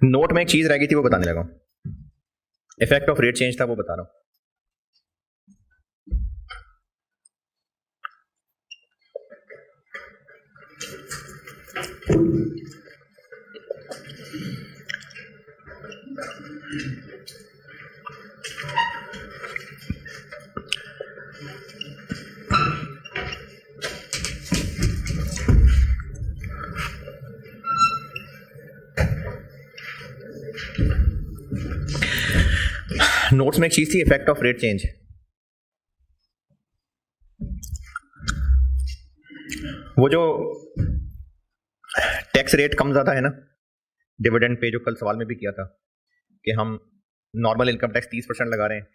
Note में एक चीज रह गई थी, वो बताने लगा। इफेक्ट ऑफ रेट चेंज था, वो बता रहा हूं। नोट्स में एक चीज थी, इफेक्ट ऑफ रेट चेंज। वो जो टैक्स रेट कम ज्यादा है ना डिविडेंड पे, जो कल सवाल में भी किया था कि हम नॉर्मल इनकम टैक्स 30% लगा रहे हैं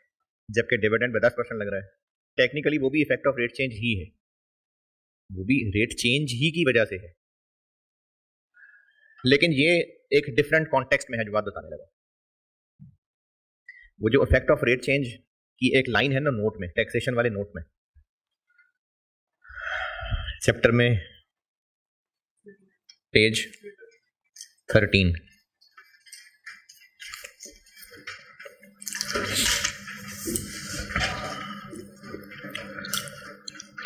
जबकि डिविडेंड पे 10% लग रहा है। टेक्निकली वो भी इफेक्ट ऑफ रेट चेंज ही है, वो भी रेट चेंज ही की वजह से है, लेकिन ये एक डिफरेंट कॉन्टेक्स्ट में है जो बात बताने लगा। वो जो इफेक्ट ऑफ रेट चेंज की एक लाइन है ना नोट में, टैक्सेशन वाले नोट में, चैप्टर में पेज 13,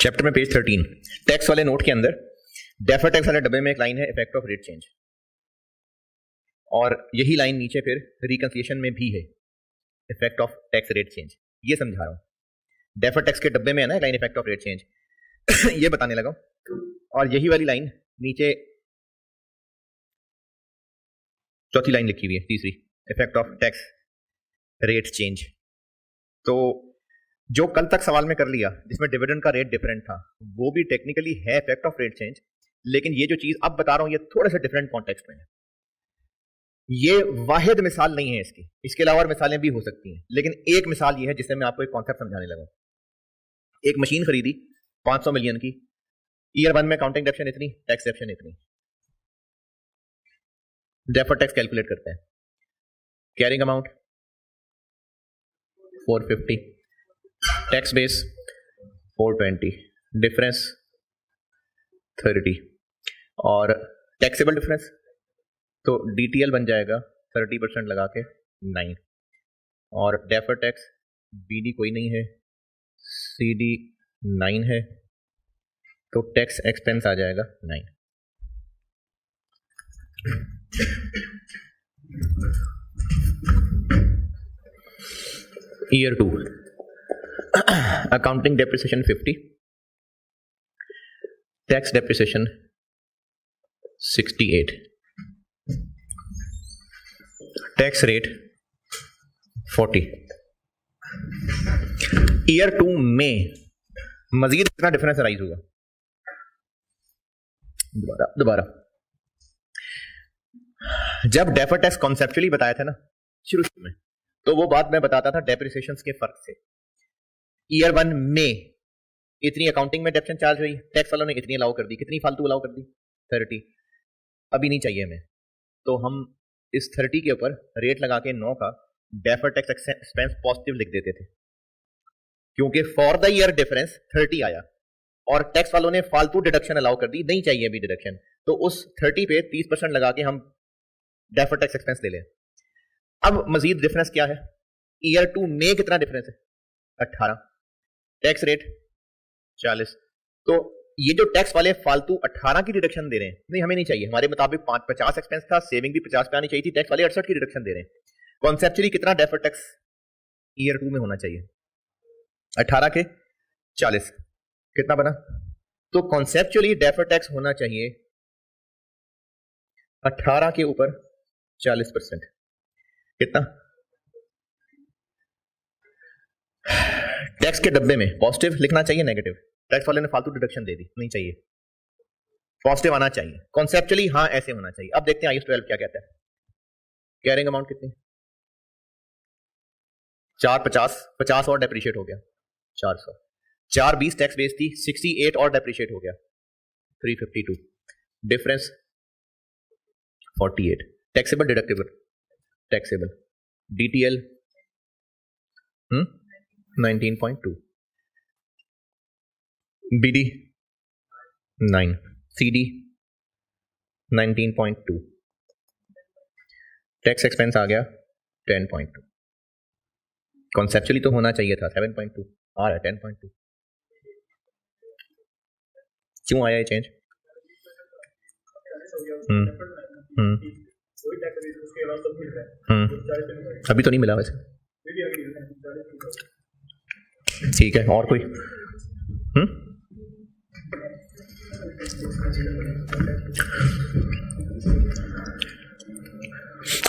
चैप्टर में पेज 13 टैक्स वाले नोट के अंदर डेफर टैक्स वाले डब्बे में एक लाइन है इफेक्ट ऑफ रेट चेंज, और यही लाइन नीचे फिर रिकंसिलिएशन में भी है effect of tax rate change. ये समझा रहा हूं, डेफर टैक्स के डब्बे में है ना line effect of rate change ये बताने लगा। और यही वाली लाइन नीचे चौथी लाइन लिखी हुई है, तीसरी, effect of tax rate change. तो जो कल तक सवाल में कर लिया जिसमें डिविडेंड का रेट डिफरेंट था, वो भी टेक्निकली है इफेक्ट ऑफ रेट चेंज, लेकिन ये जो चीज अब बता रहा हूं ये थोड़ा सा डिफरेंट कॉन्टेक्स्ट में है। ये वाहिद मिसाल नहीं है इसकी, इसके अलावा और मिसालें भी हो सकती हैं, लेकिन एक मिसाल ये है जिससे मैं आपको एक कॉन्सेप्ट समझाने लगा। एक मशीन खरीदी 500 मिलियन की, ईयर 1 में अकाउंटिंग डेप्शन इतनी, टैक्स डेप्शन इतनी, डेफर टैक्स कैलकुलेट करते हैं। Carrying amount 450, tax base 420, difference 30, और टैक्सेबल डिफरेंस तो डीटीएल बन जाएगा 30% लगा के 9, और डेफर टैक्स बीडी कोई नहीं है, सीडी 9 है, तो टैक्स एक्सपेंस आ जाएगा 9। Year 2 accounting depreciation 50, tax depreciation 68, tax rate 40। Year 2 में मजीद कितना डिफरेंस अराइज होगा? दोबारा जब डेफर टैक्स कॉन्सेप्चुअली बताया था ना शुरू में, तो वो बात मैं बताता था डेप्रिसिएशन के फर्क से। ईयर 1 में इतनी अकाउंटिंग में डेप्शन चार्ज हुई, टैक्स वालों ने इतनी अलाउ कर दी, कितनी फालतू अलाउ कर दी? 30। अभी नहीं चाहिए हमें, तो हम इस 30 के ऊपर रेट लगा के 9 का डेफर टैक्स एक्सपेंस पॉजिटिव लिख देते थे, क्योंकि फॉर द ईयर डिफरेंस 30 आया और टैक्स वालों ने फालतू डिडक्शन अलाउ कर दी, नहीं चाहिए अभी डिडक्शन, तो उस 30 पे 30% लगा के हम डेफर टैक्स एक्सपेंस ले लें। अब मजीद डिफरेंस क्या है? ईयर 2 में कितना डिफरेंस है? 18, टैक्स रेट 40। तो ये जो टैक्स वाले फालतू 18 की डिडक्शन दे रहे हैं, नहीं हमें नहीं चाहिए, हमारे मुताबिक 50 एक्सपेंस था, सेविंग भी 50 पे आनी चाहिए थी, टैक्स वाले 68 की डिडक्शन दे रहे हैं। कॉन्सेप्चुअली कितना डेफर टैक्स ईयर 2 में होना चाहिए? 18 के 40, कितना बना? तो कॉन्सेप्चुअली डेफर टैक्स होना चाहिए 18 के ऊपर 40%, कितना? टैक्स के डब्बे में पॉजिटिव लिखना चाहिए नेगेटिव? टैक्स वाले ने फालतू डिडक्शन दे दी, नहीं चाहिए, पॉजिटिव आना चाहिए कॉन्सेप्चुअली, हाँ ऐसे होना चाहिए। अब देखते हैं IAS 12 क्या कहता है। कैरिंग अमाउंट कितनी? 450, 50 और डेप्रिशिएट हो गया 400, 420 टैक्स बेस थी, 68 और डेप्रिशिएट हो गया 352, difference 48। Taxable deductible? Taxable. DTL 19.2, BD 9, CD 19.2, tax expense आ गया 10.2। कॉन्सेप्चुअली तो होना चाहिए था 7.2, आ रहा है 10.2। क्यों आया ये चेंज? अभी तो नहीं मिला वैसे, ठीक है। और कोई?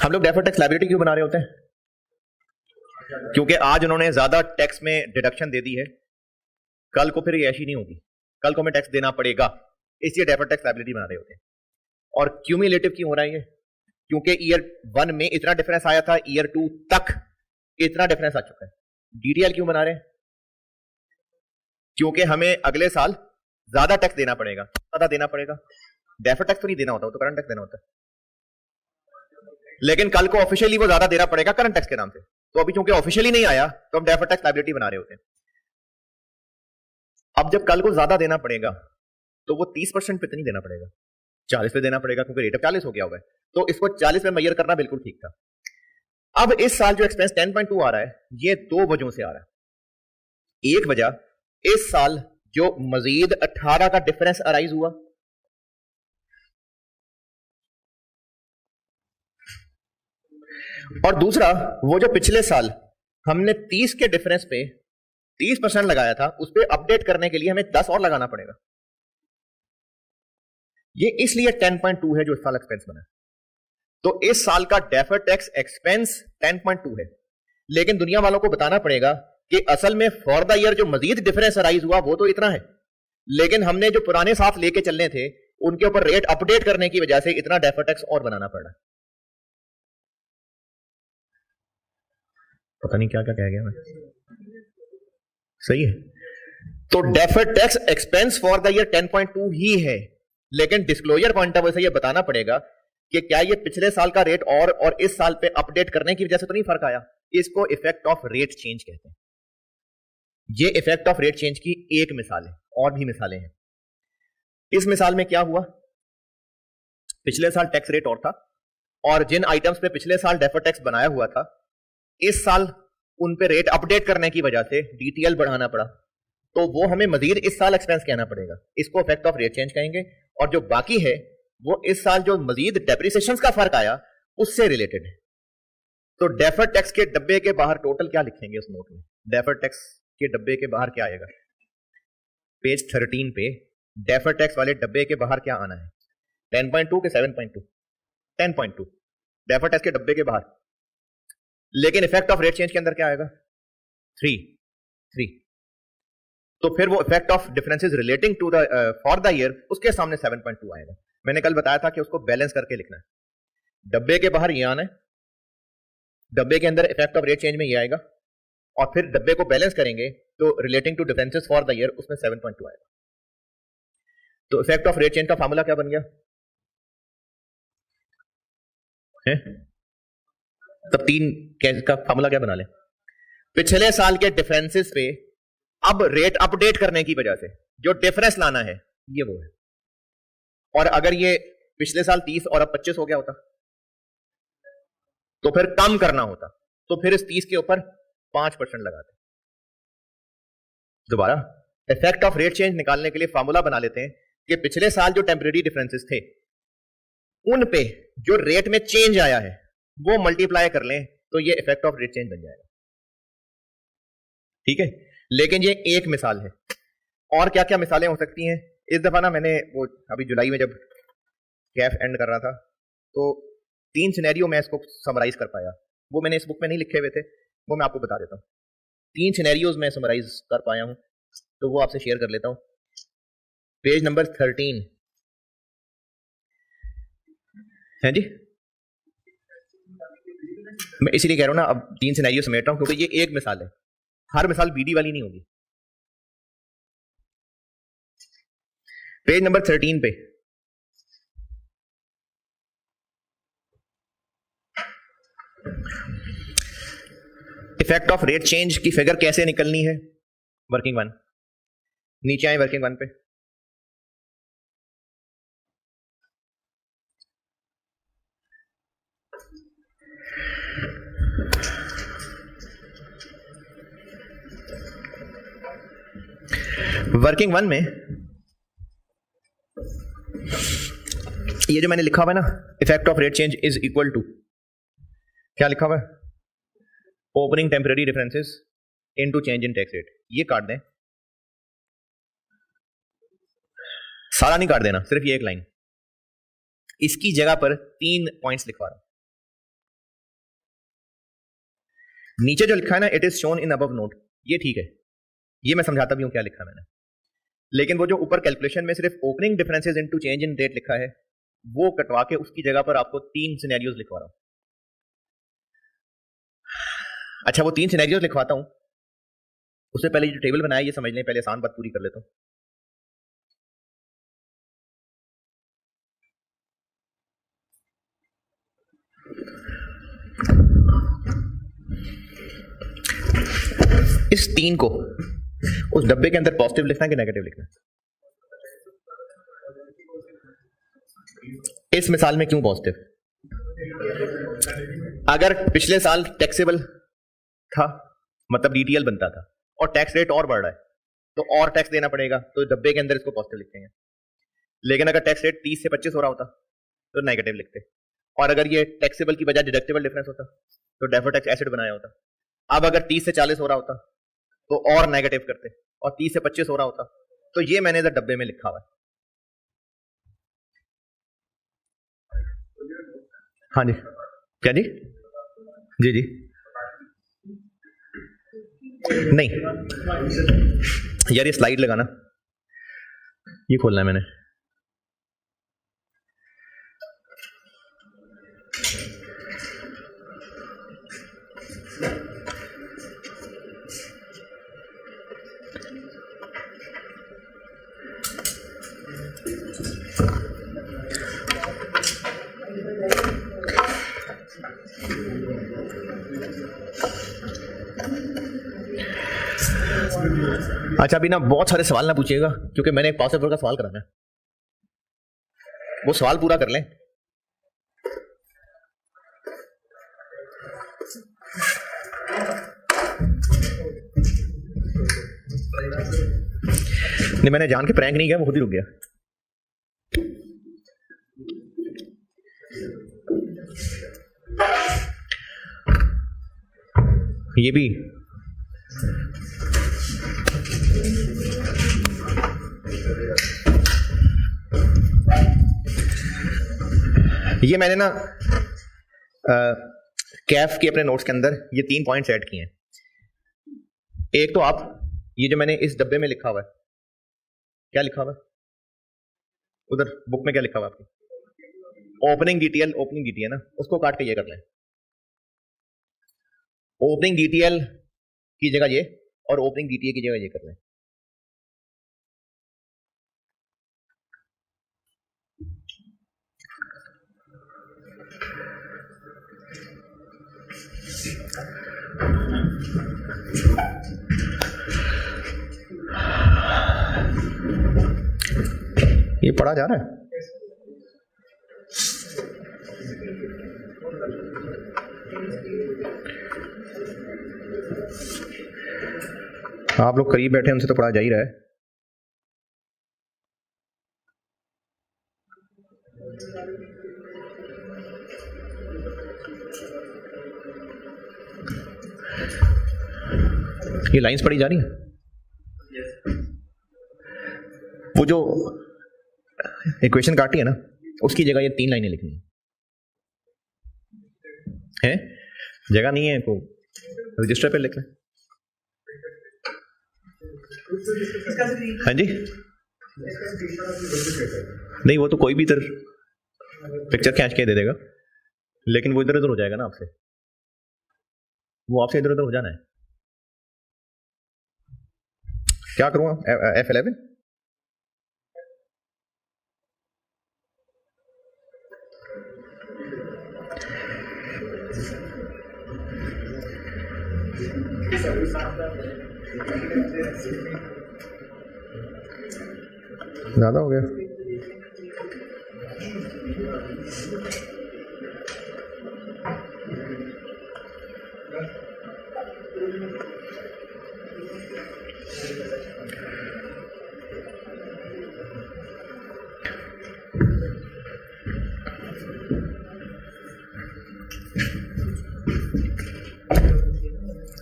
हम लोग डेफर्ड टैक्स लायबिलिटी क्यों बना रहे होते हैं? क्योंकि आज उन्होंने ज्यादा टैक्स में डिडक्शन दे दी है, कल को फिर ये ऐसी नहीं होगी, कल को हमें टैक्स देना पड़ेगा, इसलिए डेफर्ड टैक्स लायबिलिटी बना रहे होते हैं। और क्यूमुलेटिव क्यों हो रहा है ये? क्योंकि ईयर 1 में इतना डिफरेंस आया था, ईयर 2 तक इतना डिफरेंस आ चुका है। DTL क्यों बना रहे हैं? क्योंकि हमें अगले साल ज्यादा टैक्स देना पड़ेगा, ज्यादा देना पड़ेगा। डेफर्ड टैक्स तो नहीं देना होता, वो तो करंट टैक्स देना होता है, लेकिन कल को ऑफिशियली वो ज्यादा देना पड़ेगा करंट टैक्स के नाम से। तो अभी चूंकि ऑफिशियली नहीं आया तो हम डेफर्ड टैक्स लायबिलिटी बना रहे होते हैं। अब जब कल को ज्यादा देना पड़ेगा तो वो 30% पे तो नहीं देना पड़ेगा, 40 पे देना पड़ेगा, क्योंकि रेट ऑफ 40 हो गया होगा। तो इसको 40 पे मेजर करना बिल्कुल ठीक था। अब इस साल जो एक्सपेंस 10.2 आ रहा है, ये 2 वजहों से आ रहा है। एक वजह, इस साल जो मजीद 18 का डिफरेंस अराइज हुआ, और दूसरा वो जो पिछले साल हमने 30 के डिफरेंस पे 30% लगाया था, उस पर अपडेट करने के लिए हमें 10 और लगाना पड़ेगा। ये इसलिए 10.2 है जो इस साल एक्सपेंस बना है। तो इस साल का डेफर्ड टैक्स एक्सपेंस 10.2 है, लेकिन दुनिया वालों को बताना पड़ेगा कि असल में फॉर द ईयर जो मजीद डिफरेंस अराइज हुआ वो तो इतना है, लेकिन हमने जो पुराने साथ लेके चलने थे उनके ऊपर रेट अपडेट करने की वजह से इतना डेफर्ड टैक्स और बनाना पड़ा। पता नहीं क्या क्या कह गया मैं, सही है। तो deferred tax expense for the year 10.2 ही है, लेकिन डिस्क्लोजर पॉइंट ऑफ व्यू से ये बताना पड़ेगा कि क्या ये पिछले साल का रेट और इस साल पे अपडेट करने की वजह से तो नहीं फर्क आया। इसको इफेक्ट ऑफ रेट चेंज कहते हैं। ये इफेक्ट ऑफ रेट चेंज की एक मिसाल है, और भी मिसालें हैं। इस मिसाल में क्या हुआ, पिछले साल टैक्स रेट और था, और जिन आइटम्स पे पिछले साल डेफर्ड टैक्स बनाया हुआ था, इस साल उन पे रेट अपडेट करने की वजह से DTL बढ़ाना पड़ा, तो वो हमें मजीद इस साल एक्सपेंस कहना पड़ेगा। इसको इफेक्ट ऑफ रेट चेंज कहेंगे। और जो बाकी है वो इस साल जो मजीद डेप्रिसिएशन का फर्क आया उससे रिलेटेड है। तो डेफर्ड टैक्स के डब्बे के बाहर टोटल क्या लिखेंगे उस नोट में? डेफर्ड टैक्स के डब्बे के बाहर क्या आएगा? पेज 13 पे डेफर्ड टैक्स वाले डब्बे के बाहर क्या आना है? 10.2 के 7.2? 10.2 डेफर्ड टैक्स के डब्बे के बाहर, लेकिन इफेक्ट ऑफ रेट चेंज के अंदर क्या आएगा? 3। तो फिर वो effect of differences relating to the for the year, उसके सामने 7.2 आएगा। मैंने कल बताया था कि उसको बैलेंस करके लिखना है। डब्बे के बाहर ये आना है, डब्बे के अंदर इफेक्ट ऑफ रेट चेंज में ये आएगा, और फिर डब्बे को बैलेंस करेंगे तो relating to differences for the year उसमें 7.2 आएगा। तो इफेक्ट ऑफ रेट चेंज का फार्मूला क्या बन गया है? तब 3 का फार्मूला क्या बना ले? पिछले साल के डिफरेंसेस पे अब रेट अपडेट करने की वजह से जो डिफरेंस लाना है ये वो है। और अगर ये पिछले साल 30 और अब 25 हो गया होता तो फिर कम करना होता, तो फिर इस 30 के ऊपर 5% लगाते। दोबारा इफेक्ट ऑफ रेट चेंज निकालने के लिए फार्मूला बना लेते हैं कि पिछले साल जो टेम्परेरी डिफरेंसेस थे उन पे जो रेट में चेंज आया है वो मल्टीप्लाई कर लें तो ये इफेक्ट ऑफ रेट चेंज बन जाएगा। ठीक है, लेकिन ये एक मिसाल है। और क्या क्या मिसालें हो सकती हैं? इस दफा ना मैंने वो अभी जुलाई में जब कैफ एंड कर रहा था तो 3 सिनेरियो मैं इसको समराइज कर पाया, वो मैंने इस बुक में नहीं लिखे हुए थे, वो मैं आपको बता देता हूँ। 3 सिनेरियोज मैं समराइज कर पाया हूँ, तो वो आपसे शेयर कर लेता हूँ। पेज नंबर 13 है जी। मैं इसीलिए कह रहा हूँ ना, अब 3 सिनेरियो समेट रहा हूँ क्योंकि ये एक मिसाल है, हर मिसाल बीडी वाली नहीं होगी। पेज नंबर 13 पे इफेक्ट ऑफ रेट चेंज की फिगर कैसे निकलनी है, वर्किंग वन। नीचे आए वर्किंग वन पे, वर्किंग वन में ये जो मैंने लिखा हुआ है ना, effect of rate change is equal to, क्या लिखा हुआ है, opening temporary differences into change in tax rate. ये काट दें, सारा नहीं काट देना, सिर्फ ये एक लाइन। इसकी जगह पर 3 पॉइंट्स लिखवा रहा हूं। नीचे जो लिखा है ना, it is shown in above note, ये ठीक है, ये मैं समझाता भी हूं क्या लिखा मैंने। लेकिन वो जो ऊपर कैलकुलेशन में सिर्फ ओपनिंग डिफरेंसेस इनटू चेंज इन रेट लिखा है, वो कटवा के उसकी जगह पर आपको 3 सिनेरियोज लिखवा रहा हूं। अच्छा, वो 3 सिनेरियोज लिखवाता हूं, उससे पहले जो टेबल बनाया ये समझ लें, पहले आसान बात पूरी कर लेता हूं। इस 3 को उस डब्बे के अंदर पॉजिटिव लिखना है कि नेगेटिव लिखना है? इस मिसाल में क्यों पॉजिटिव? अगर पिछले साल टैक्सेबल था, मतलब डीटीएल बनता था, और टैक्स रेट और बढ़ रहा है, तो और टैक्स देना पड़ेगा, तो डब्बे के अंदर इसको पॉजिटिव लिखेंगे। लेकिन अगर टैक्स रेट 30 से 25 हो रहा होता तो नेगेटिव लिखते, और अगर ये टैक्सेबल की बजाय डिडक्टेबल डिफरेंस होता तो डेफर्ड टैक्स एसिड बनाया होता। अब अगर 30 से 40 हो रहा होता तो और नेगेटिव करते, और 30 से 25 हो रहा होता तो ये मैंने इधर डब्बे में लिखा हुआ है। हाँ जी, क्या जी? जी जी, नहीं यार, ये स्लाइड लगाना, ये खोलना है मैंने। अच्छा, अभी ना बहुत सारे सवाल ना पूछिएगा, क्योंकि मैंने एक पास पेपर का सवाल कराना है, वो सवाल पूरा कर लें। नहीं, मैंने जान के प्रैंक नहीं किया, वो खुद ही रुक गया। ये भी ये मैंने ना कैफ के अपने नोट्स के अंदर ये 3 पॉइंट्स ऐड किए हैं। एक तो आप ये जो मैंने इस डब्बे में लिखा हुआ है, क्या लिखा हुआ है उधर बुक में, क्या लिखा हुआ है आपकी? ओपनिंग डीटीएल, ओपनिंग डीटीएल ना, उसको काट के ये कर लें। ओपनिंग डीटीएल की जगह ये, और ओपनिंग डीटीए की जगह ये कर लें। ये पढ़ा जा रहा है? आप लोग करीब बैठे, उनसे तो पढ़ा जा ही रहा है। ये लाइंस पढ़ी जा रही है? वो जो इक्वेशन काटी है ना, उसकी जगह ये 3 लाइनें लिखनी है। है, जगह नहीं है को रजिस्टर पे लिख लें। हाँ जी, नहीं वो तो कोई भी इधर पिक्चर खींच के दे देगा, लेकिन वो इधर उधर हो जाएगा ना आपसे, वो आपसे इधर उधर हो जाना है। क्या करूँगा F11? ज्यादा हो गया।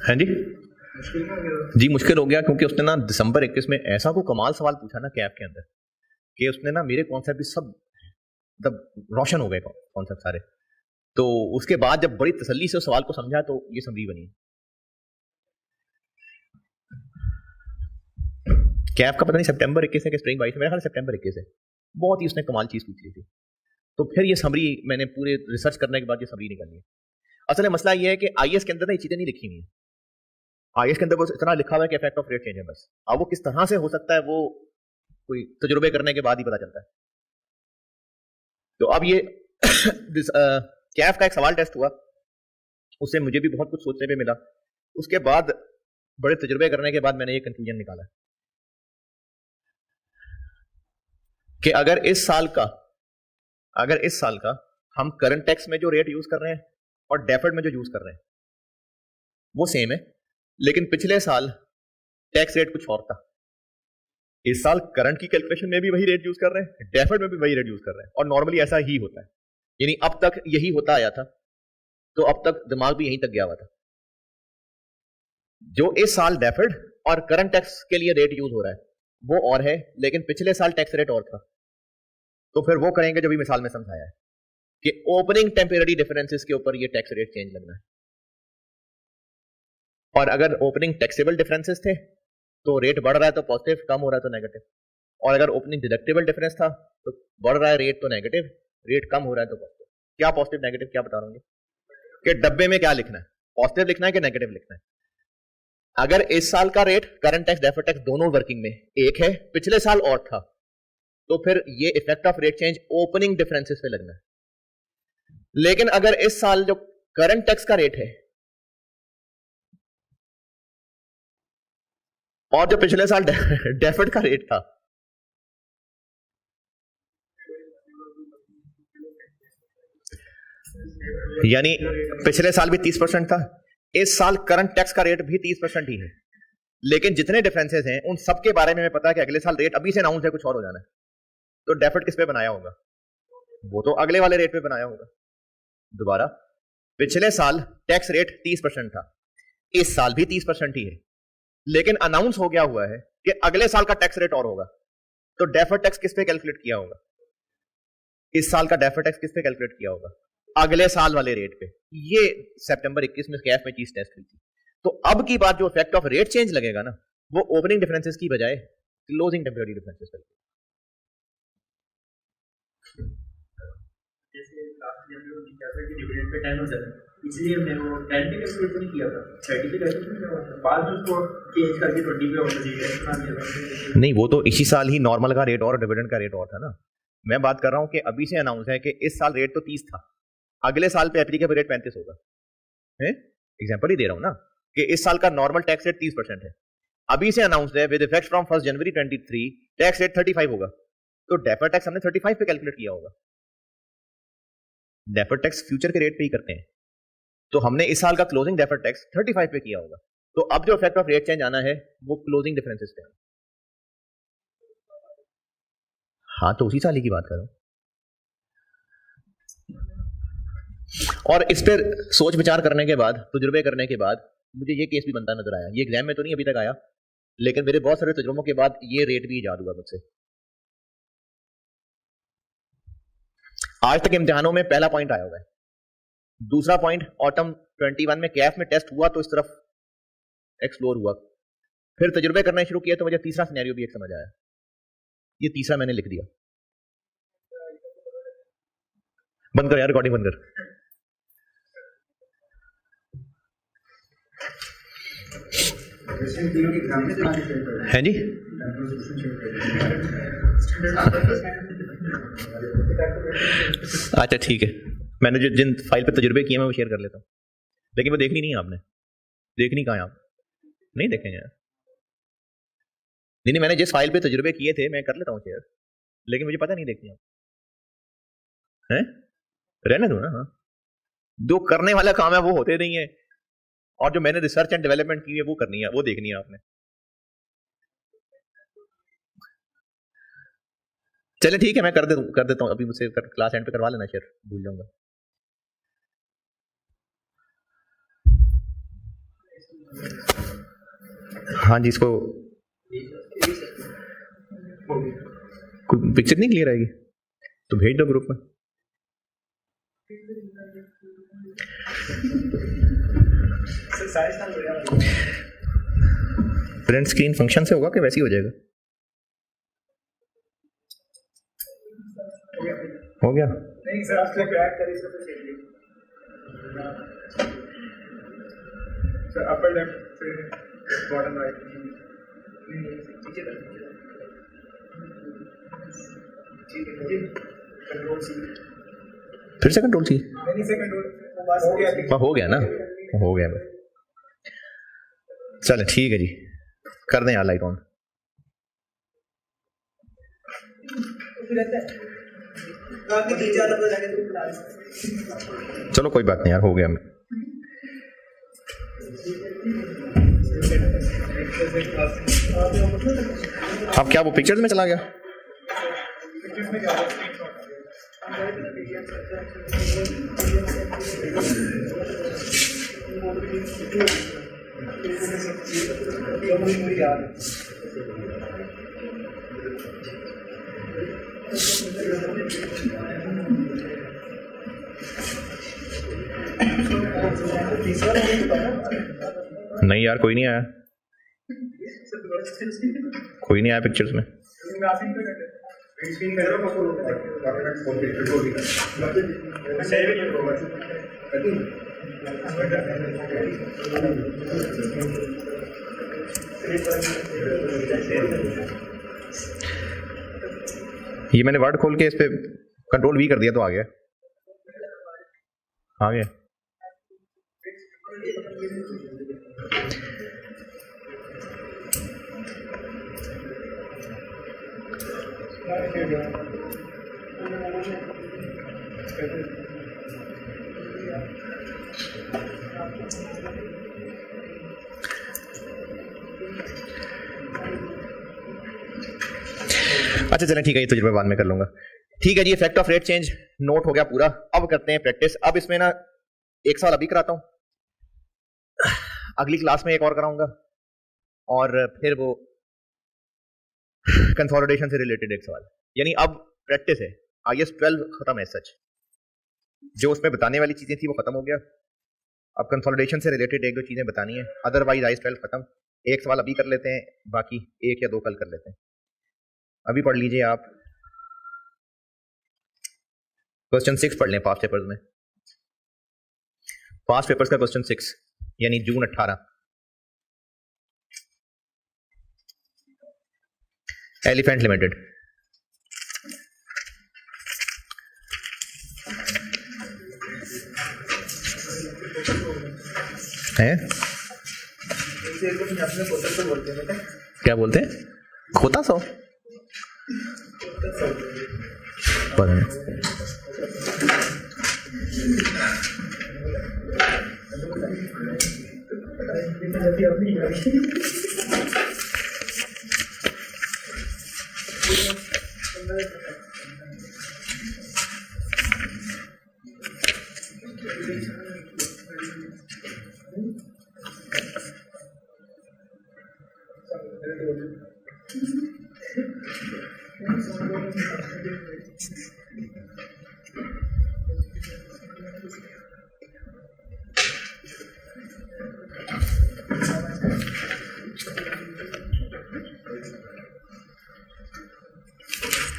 हाँ जी, मुश्किल हो गया क्योंकि उसने ना दिसंबर 21 में ऐसा को कमाल सवाल पूछा ना कैब के अंदर कि उसने ना मेरे कॉन्सेप्ट भी सब मतलब रोशन हो गए कॉन्सेप्ट सारे। तो उसके बाद जब बड़ी तसल्ली से उस सवाल को समझा तो ये समरी बनी। कैब का पता नहीं सितंबर 21 है कि स्प्रिंग 22 है, मेरा ख्याल सितंबर 21 है। बहुत ही उसने कमाल चीज पूछ ली थी। तो फिर ये समरी मैंने पूरे रिसर्च करने के बाद ये समरी निकाली है। असल में मसला ये है कि आईएएस के अंदर ना ये चीजें नहीं लिखी हुई है। आईएएस के अंदर बस इतना लिखा हुआ है कि इफेक्ट ऑफ रेट चेंज है बस। अब वो किस तरह से हो सकता है वो कोई तजुर्बे करने के बाद ही पता चलता है। तो अब ये कैफ का एक सवाल टेस्ट हुआ, उससे मुझे भी बहुत कुछ सोचने पे मिला। उसके बाद बड़े तजुर्बे करने के बाद मैंने ये कंक्लूजन निकाला कि अगर इस साल का हम करंट टैक्स में जो रेट यूज कर रहे हैं और डेफर्ड में जो यूज कर रहे हैं वो सेम है, लेकिन पिछले साल टैक्स रेट कुछ और था। इस साल करंट की कैलकुलेशन में भी वही रेट यूज कर रहे हैं, डेफर्ड में भी वही रेट यूज कर रहे हैं, और नॉर्मली ऐसा ही होता है, यानी अब तक यही होता आया था। तो अब तक दिमाग भी यहीं तक गया हुआ था। जो इस साल डेफर्ड और करंट टैक्स के लिए रेट यूज हो रहा है वो और है, लेकिन पिछले साल टैक्स रेट और था। तो फिर वो करेंगे जो भी मिसाल में समझाया है कि ओपनिंग टेम्परेरी डिफरेंसेस के ऊपर ये टैक्स रेट चेंज लगना है। और अगर ओपनिंग टैक्सेबल डिफरेंसेस थे तो रेट बढ़ रहा है तो पॉजिटिव, कम हो रहा है तो नेगेटिव। और अगर ओपनिंग डिडक्टेबल डिफरेंस था तो बढ़ रहा है रेट तो नेगेटिव, रेट कम हो रहा है तो पॉजिटिव। क्या पॉजिटिव नेगेटिव क्या बता रहा हूँ कि डब्बे में क्या लिखना है, पॉजिटिव लिखना है कि नेगेटिव लिखना है। अगर इस साल का rate current tax deferred tax दोनों वर्किंग में एक है, पिछले साल और था, तो फिर ये effect of rate change opening differences पे लगना है। लेकिन अगर इस साल जो करंट टैक्स का रेट है और जो पिछले साल डेफर्ड का रेट था, यानी पिछले साल भी 30% था, इस साल करंट टैक्स का रेट भी 30% ही है, लेकिन जितने डिफरेंसेस हैं उन सब के बारे में हमें पता है कि अगले साल रेट अभी से अनाउंस है कुछ और हो जाना है। तो डेफर्ड किस पे बनाया होगा? वो तो अगले वाले रेट पे बनाया होगा। दोबारा, पिछले साल टैक्स रेट 30% था, इस साल भी 30% ही है, लेकिन अनाउंस हो गया हुआ है कि अगले साल का टैक्स रेट और होगा। तो डेफर्ड टैक्स किस पे कैलकुलेट किया होगा? इस साल का डेफर्ड टैक्स किस पे कैलकुलेट किया होगा? अगले साल वाले रेट पे। ये सितंबर 21 में कैफ में चीज टेस्ट हुई थी। तो अब की बात जो इफेक्ट ऑफ रेट चेंज लगेगा ना, वो ओपनिंग डिफरेंसेस की बजाय क्लोजिंग टेम्परेरी डिफरेंसेस पर। इसलिए मैं वो 10 पे कैसे नहीं किया था, 30 पे कैसे नहीं किया था, बाद में उसको चेंज करके 20 पे होना चाहिए। नहीं, वो तो इसी साल ही नॉर्मल का रेट और डिविडेंड का रेट और था ना। मैं बात कर रहा हूं कि अभी से अनाउंस है कि इस साल रेट तो 30 था, अगले साल पे एप्लीकेबल रेट 35 होगा। है एग्जांपल ही दे रहा हूं ना कि इस साल का नॉर्मल टैक्स रेट 30% है, अभी से अनाउंस है with effect from 1 January 23 tax rate 35 होगा। तो डेफर्ड टैक्स हमने 35 पे कैलकुलेट किया होगा। डेफर्ड टैक्स फ्यूचर के रेट पे ही करते हैं, तो हमने इस साल का क्लोजिंग डेफर्ड टैक्स 35 पे किया होगा। तो अब जो इफेक्ट ऑफ रेट चेंज आना है वो क्लोजिंग डिफरेंसेस पे। हाँ, तो उसी साल ही की बात कर रहा हूं। और इस पर सोच विचार करने के बाद, तजुर्बे करने के बाद मुझे ये केस भी बनता नजर आया। ये एग्जाम में तो नहीं अभी तक आया, लेकिन मेरे बहुत सारे तजुर्बों के बाद ये रेट भी ईजाद हुआ मुझसे। आज तक इम्तिहानों में पहला पॉइंट आया हुआ है दूसरा पॉइंट ऑटम 21 में कैफ में टेस्ट हुआ तो इस तरफ एक्सप्लोर हुआ, फिर तजुर्बे करना शुरू किया तो मुझे तीसरा सिनेरियो भी एक समझ आया, ये तीसरा मैंने लिख दिया। बंद कर यार, रिकॉर्डिंग बंद कर। हैं जी, अच्छा ठीक है, मैंने जो जिन फाइल पे तजुर्बे किए मैं वो शेयर कर लेता हूँ, लेकिन वो देखनी नहीं है आपने, देखनी कहाँ है आप, नहीं देखेंगे यार। नहीं, मैंने जिस फाइल पे तजुर्बे किए थे मैं कर लेता हूँ शेयर, लेकिन मुझे पता नहीं देखनी आप हैं, रहने दो ना। हाँ, जो करने वाला काम है वो होते नहीं है, और जो मैंने रिसर्च एंड डेवलपमेंट की है वो करनी है, वो देखनी है आपने। चले ठीक है, मैं कर देता हूँ अभी, मुझसे क्लास एंड पे करवा लेना शेयर, भूल जाऊंगा। हाँ जी, इसको पिक्चर नहीं क्लियर आएगी तो भेज दो ग्रुप में। प्रिंट स्क्रीन फंक्शन से होगा कि वैसे ही हो जाएगा? हो गया? नहीं सर, आपको क्रैक करी सर, अपर लेफ्ट से बॉटम राइट, फिर से कंट्रोल सी, हो गया ना, हो गया बस। चले ठीक है जी, कर दें यार लाइट ऑन। चलो कोई बात नहीं यार, हो गया। अब क्या वो पिक्चर्स में चला गया? नहीं यार, कोई नहीं आया, कोई नहीं आया पिक्चर्स में। ये मैंने वर्ड खोल के इस पे कंट्रोल वी कर दिया तो आ गया, आ गया। अच्छा चलें ठीक है, ये तजुर्बा बाद में कर लूंगा। ठीक है जी, effect of rate change note हो गया पूरा। अब करते हैं प्रैक्टिस। अब इसमें ना एक सवाल अभी कराता हूं, अगली क्लास में एक और कराऊंगा, और फिर वो कंसोलिडेशन से रिलेटेड एक सवाल। यानी अब प्रैक्टिस है, IAS 12 खत्म है सच, जो उसमें बताने वाली चीजें थी वो खत्म हो गया। अब कंसोलिडेशन से रिलेटेड एक दो चीजें बतानी है, अदरवाइज IAS 12 खत्म। एक सवाल अभी कर लेते हैं, बाकी एक या दो कल कर लेते हैं। अभी पढ़ लीजिए आप, क्वेश्चन 6 पढ़ लें पास्ट पेपर्स में, पास्ट पेपर्स का क्वेश्चन 6 यानी जून 18। एलिफेंट लिमिटेड, है क्या बोलते हैं? खोता सो पता नहीं।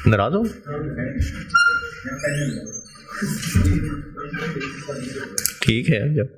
नाराज हो? ठीक है जब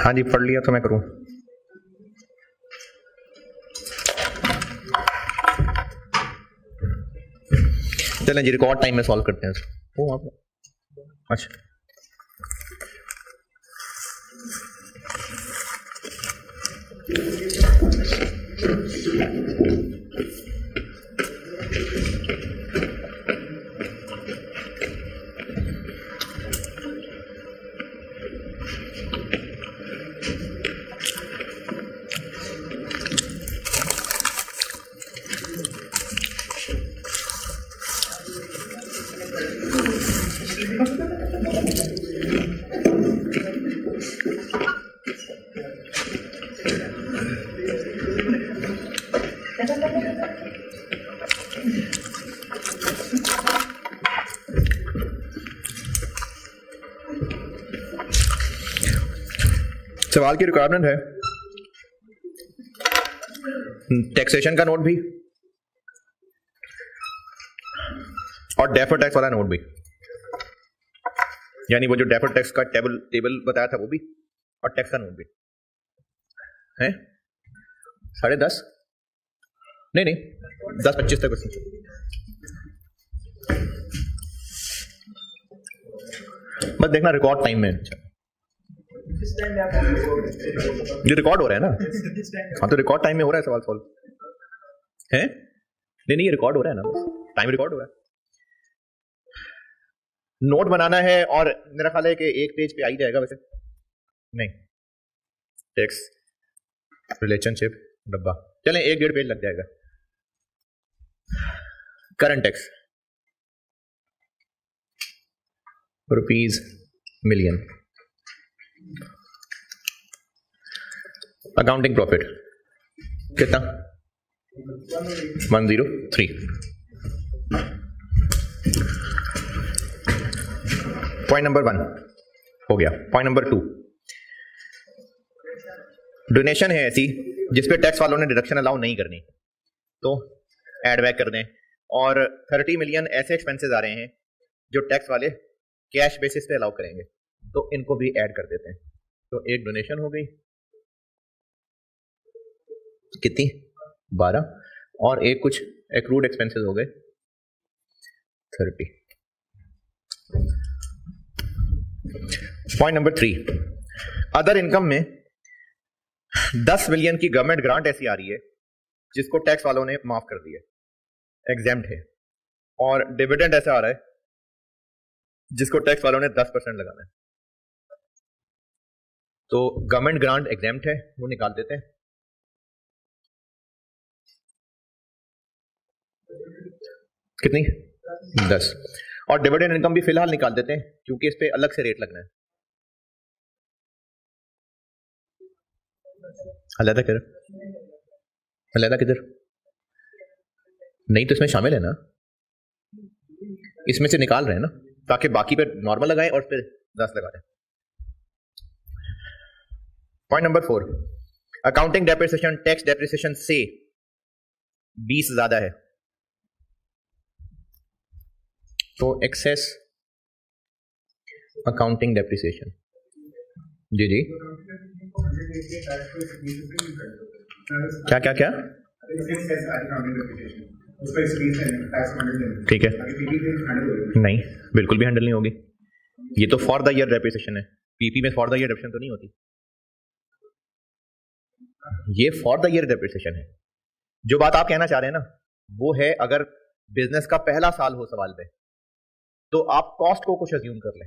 हाँ जी पढ़ लिया तो मैं करूं। चलें जी रिकॉर्ड टाइम में सॉल्व करते हैं इसको। आप अच्छा सवाल की रिक्वायरमेंट है टैक्सेशन का नोट भी और डेफर्ड टैक्स वाला नोट भी, यानी वो जो डेफर्ड टैक्स का टेबल बताया था वो भी और टैक्स का नोट भी है। 10:30 नहीं 10:25 तक बस देखना रिकॉर्ड टाइम में। ये रिकॉर्ड हो रहा है ना? हाँ तो रिकॉर्ड टाइम में हो रहा है सवाल सॉल्व है। नहीं ये रिकॉर्ड हो रहा है ना, टाइम रिकॉर्ड हो रहा है। नोट बनाना है और मेरा ख्याल है कि एक पेज पे आ ही जाएगा वैसे। नहीं टैक्स रिलेशनशिप डब्बा, चलें 1-1.5 पेज लग जाएगा। Current tax rupees million, accounting profit कितना 103। पॉइंट नंबर 1 हो गया। पॉइंट नंबर 2 डोनेशन है ऐसी जिसपे टैक्स वालों ने डिडक्शन अलाउ नहीं करनी तो ऐड बैक कर दें। और 30 मिलियन ऐसे एक्सपेंसेस आ रहे हैं जो टैक्स वाले कैश बेसिस पे अलाउ करेंगे तो इनको भी ऐड कर देते हैं। तो एक डोनेशन हो गई कितनी 12 और एक कुछ एक्रूड एक्सपेंसेस हो गए 30। पॉइंट नंबर 3 अदर इनकम में 10 मिलियन की गवर्नमेंट ग्रांट ऐसी आ रही है जिसको टैक्स वालों ने माफ कर दिया, एग्जेम्प्ट है। और डिविडेंड ऐसा आ रहा है जिसको टैक्स वालों ने 10% लगाना है। तो गवर्नमेंट ग्रांट एग्जेम्प्ट है वो निकाल देते हैं। कितनी 10 और डिविडेंड इनकम भी फिलहाल निकाल देते हैं क्योंकि इस पे अलग से रेट लगना है। अलग किधर नहीं तो इसमें शामिल है ना, इसमें से निकाल रहे हैं ना ताकि बाकी पे नॉर्मल लगाएं और उस पर 10 लगा दें। Point number 4, accounting depreciation tax depreciation से 20 ज्यादा है तो एक्सेस अकाउंटिंग डेप्रिसिएशन। जी जी, क्या क्या क्या? ठीक है, नहीं बिल्कुल भी हैंडल नहीं होगी। ये तो फॉर द ईयर डेप्रिसिएशन है, पीपी में फॉर द ईयर डेप्रिसिएशन तो नहीं होती। ये फॉर द ईयर डेप्रिसिएशन है। जो बात आप कहना चाह रहे हैं ना वो है अगर बिजनेस का पहला साल हो सवाल पे तो आप कॉस्ट को कुछ अज्यूम कर लें।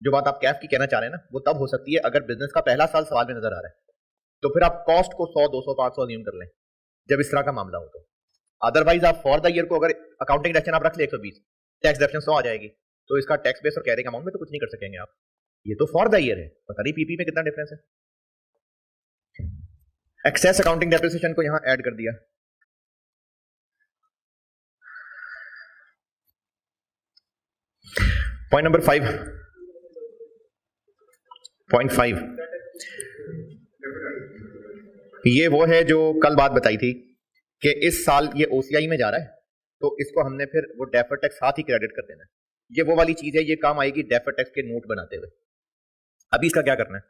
जो बात आप कैफ की कहना चाह रहे हैं ना वो तब हो सकती है अगर बिजनेस का पहला साल सवाल में नजर आ रहा है तो फिर आप कॉस्ट को 100 200 500 अज्यूम कर लें जब इस तरह का मामला हो तो। अदरवाइज आप फॉर द ईयर को अगर अकाउंटिंग डेप्रिसिएशन आप रख ले 120, टैक्स डेप्रिसिएशन 100 आ जाएगी तो इसका टैक्स बेस और कैरिंग अमाउंट में तो कुछ नहीं कर सकेंगे आप। ये तो फॉर द ईयर है, पता नहीं पीपी में कितना डिफरेंस है। एक्सेस अकाउंटिंग डेप्रिसिएशन को यहां ऐड कर दिया। पॉइंट नंबर 5, पॉइंट 5 ये वो है जो कल बात बताई थी कि इस साल ये ओसीआई में जा रहा है तो इसको हमने फिर वो डेफर टैक्स साथ ही क्रेडिट कर देना है। ये वो वाली चीज है, ये काम आएगी डेफर टैक्स के नोट बनाते हुए। अभी इसका क्या करना है?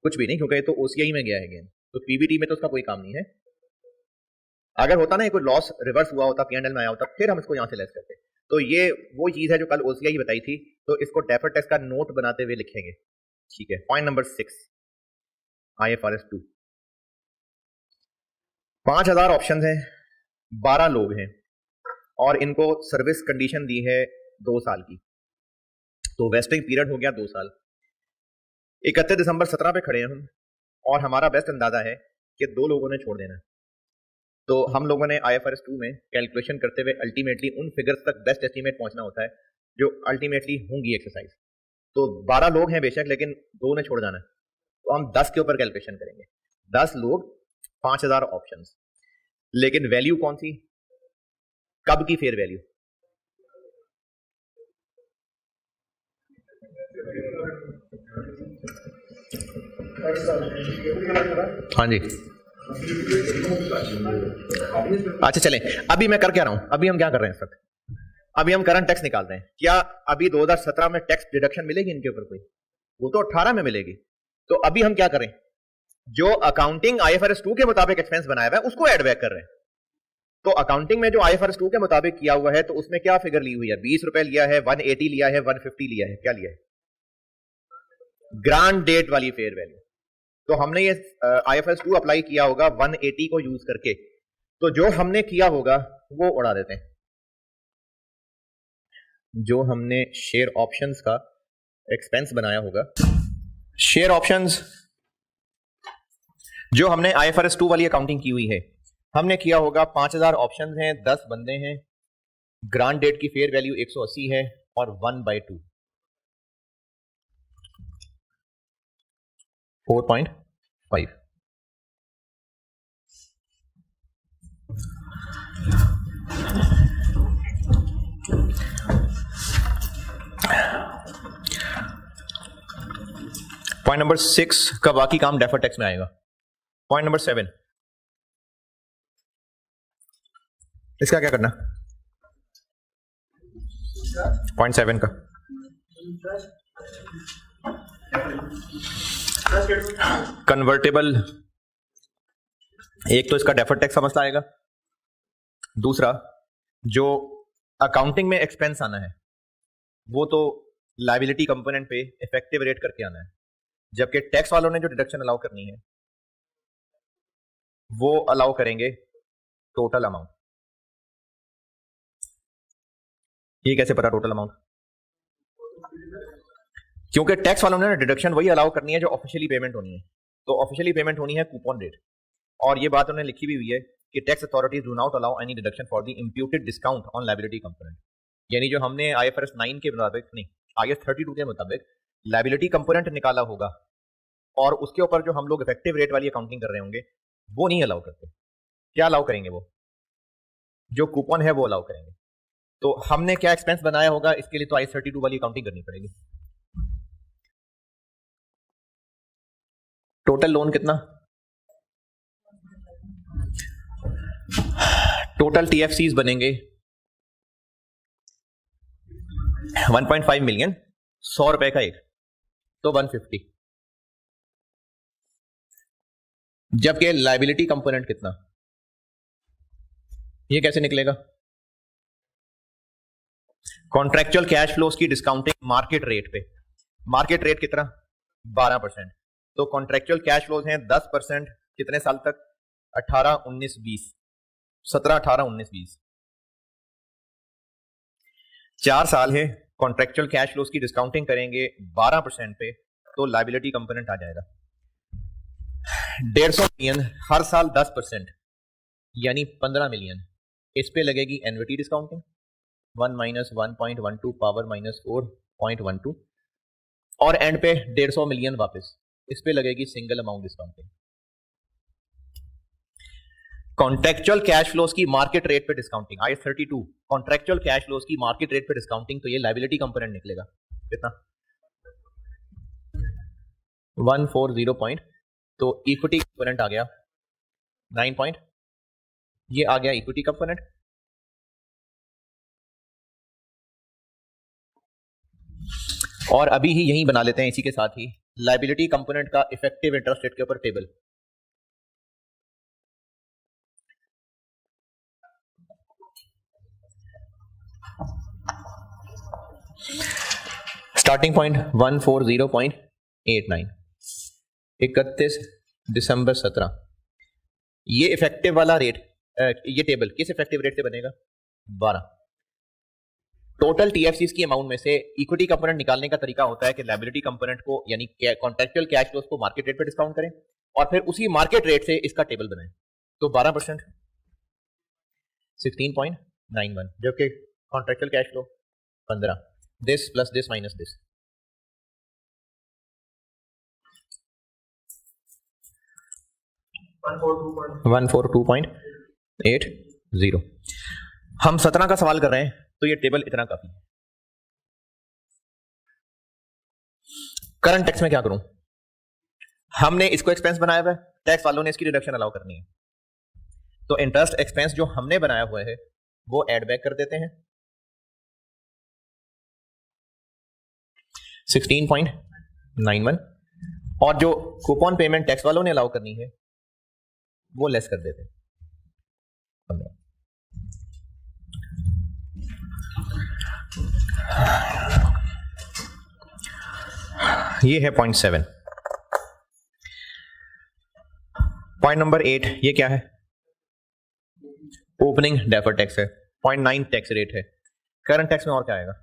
कुछ भी नहीं, क्योंकि ये तो ओसीआई में गया है गेन, तो पीबीटी में तो उसका कोई काम नहीं है। अगर होता ना कोई लॉस रिवर्स हुआ होता पीएनएल में आया होता फिर हम इसको यहां से लेस करते। तो ये वो चीज है जो कल ओसीआई बताई थी, तो इसको डेफर टैक्स का नोट बनाते हुए लिखेंगे। ठीक है, पॉइंट नंबर 6 IFRS 2। 5000 ऑप्शंस हैं, 12 लोग हैं और इनको सर्विस कंडीशन दी है 2 साल की, तो वेस्टिंग पीरियड हो गया 2 साल। 31 दिसंबर 17 पे खड़े हैं हम और हमारा बेस्ट अंदाजा है कि 2 लोगों ने छोड़ देना है। तो हम लोगों ने IFRS 2 में कैलकुलेशन करते हुए अल्टीमेटली उन फिगर्स तक बेस्ट एस्टीमेट पहुंचना होता है जो अल्टीमेटली होंगी एक्सरसाइज। तो 12 लोग हैं बेशक, लेकिन 2 ने छोड़ जाना है, तो हम 10 के ऊपर कैलकुलेशन करेंगे। 10 लोग, 5000 ऑप्शंस, लेकिन वैल्यू कौन सी? कब की फेयर वैल्यू? हाँ जी, अच्छा चलें, अभी मैं कर क्या रहा हूं, अभी हम क्या कर रहे हैं इस वक्त? अभी हम करंट टैक्स निकाल रहे हैं। क्या अभी 2017 में टैक्स डिडक्शन मिलेगी इनके ऊपर कोई? वो तो 18 में मिलेगी। तो अभी हम क्या करें, जो अकाउंटिंग IFRS 2 के मुताबिक एक्सपेंस बनाया हुआ है उसको एड बैक कर रहे हैं। तो अकाउंटिंग में जो IFRS 2 के मुताबिक किया हुआ है तो उसमें क्या फिगर ली हुई है? 20 रुपए लिया है, 180 लिया है, 150 लिया है, क्या लिया है? ग्रांड डेट वाली फेयर वैल्यू। तो हमने ये IFRS 2 अप्लाई किया होगा 180 को यूज करके, तो जो हमने किया होगा वो उड़ा देते हैं। जो हमने शेयर ऑप्शंस का एक्सपेंस बनाया होगा, शेयर ऑप्शंस जो हमने IFRS 2 वाली अकाउंटिंग की हुई है, हमने किया होगा 5000 ऑप्शंस हैं, 10 बंदे हैं, ग्रांड डेट की फेयर वैल्यू 180 है और 1/2 4.5। पॉइंट नंबर 6 का बाकी काम डेफर टैक्स में आएगा। पॉइंट नंबर 7, इसका क्या करना? पॉइंट 7 का कन्वर्टेबल, एक तो इसका डेफर टैक्स का मसला आएगा, दूसरा जो अकाउंटिंग में एक्सपेंस आना है वो तो लायबिलिटी कंपोनेंट पे इफेक्टिव रेट करके आना है, जबकि टैक्स वालों ने जो डिडक्शन अलाउ करनी है वो अलाउ करेंगे टोटल अमाउंट। ये कैसे पता टोटल अमाउंट? क्योंकि टैक्स वालों ने डिडक्शन वही अलाउ करनी है जो ऑफिशियली पेमेंट होनी है। तो ऑफिशियली पेमेंट होनी है कूपन रेट, और ये बात उन्होंने लिखी भी हुई है कि tax authorities do not allow any deduction for the imputed discount on liability component. यानी जो हमने IFRS 9 के मुताबिक, नहीं IAS 32 के मुताबिक लायबिलिटी कंपोनेंट निकाला होगा और उसके ऊपर जो हम लोग इफेक्टिव रेट वाली अकाउंटिंग कर रहे होंगे वो नहीं अलाउ करते। क्या अलाउ करेंगे? वो जो कूपन है वो अलाउ करेंगे। तो हमने क्या एक्सपेंस बनाया होगा, इसके लिए तो I-32 वाली अकाउंटिंग करनी पड़ेगी। टोटल लोन कितना, टोटल TFCs बनेंगे 1.5 मिलियन, 100 रुपए का एक, तो 150। जबकि लायबिलिटी कंपोनेंट कितना, ये कैसे निकलेगा? कॉन्ट्रेक्चुअल कैश फ्लोस की डिस्काउंटिंग मार्केट रेट पे, मार्केट रेट कितना 12%, तो कॉन्ट्रेक्चुअल कैश फ्लोस हैं 10%, कितने साल तक, 18, 19, 20, 17, 18, 19, 20, 4 साल है। कॉन्ट्रेक्चुअल कैश फ्लोस की डिस्काउंटिंग करेंगे 12% पे, तो लायबिलिटी कंपोनेंट आ जाएगा 150 मिलियन, हर साल 10%, यानी 15 मिलियन। इस पे लगेगी annuity discounting 1 minus 1.12 power minus 4.12, और एंड पे 150 मिलियन वापस, इस पे लगेगी single amount discounting. Contractual cash flows की मार्केट रेट पे discounting, I-32 contractual cash flows की मार्केट रेट पे डिस्काउंटिंग, तो ये लायबिलिटी कंपोनेंट निकलेगा कितना 140 पॉइंट, तो इक्विटी कंपोनेंट आ गया 9 पॉइंट, ये आ गया इक्विटी कंपोनेंट। और अभी ही यहीं बना लेते हैं इसी के साथ ही लायबिलिटी कंपोनेंट का इफेक्टिव इंटरेस्ट रेट के ऊपर टेबल। स्टार्टिंग पॉइंट 140.89, 31 दिसंबर 17, ये इफेक्टिव वाला रेट, ये टेबल किस इफेक्टिव रेट से बनेगा 12। टोटल TFCs की अमाउंट में से इक्विटी कंपोनेंट निकालने का तरीका होता है कि लायबिलिटी कंपोनेंट को यानी कॉन्ट्रेक्चुअल कैश फ्लोस को मार्केट रेट पे डिस्काउंट करें और फिर उसी मार्केट रेट से इसका टेबल बनाएं, तो 12% 16.91, जबकि contractual cash flow 15, this plus this minus this, $142.80। हम 17 का सवाल कर रहे हैं, तो ये टेबल इतना काफी है। करंट टैक्स में क्या करूं, हमने इसको एक्सपेंस बनाया हुआ है, टैक्स वालों ने इसकी डिडक्शन अलाउ करनी है, तो इंटरेस्ट एक्सपेंस जो हमने बनाया हुआ है वो ऐड बैक कर देते हैं 16.91, और जो कूपन पेमेंट टैक्स वालों ने अलाउ करनी है वो लेस कर देते हैं 15। ये है पॉइंट 7। पॉइंट नंबर 8 ये क्या है, ओपनिंग डेफर्ड टैक्स है, 0.9 टैक्स रेट है। करंट टैक्स में और क्या आएगा,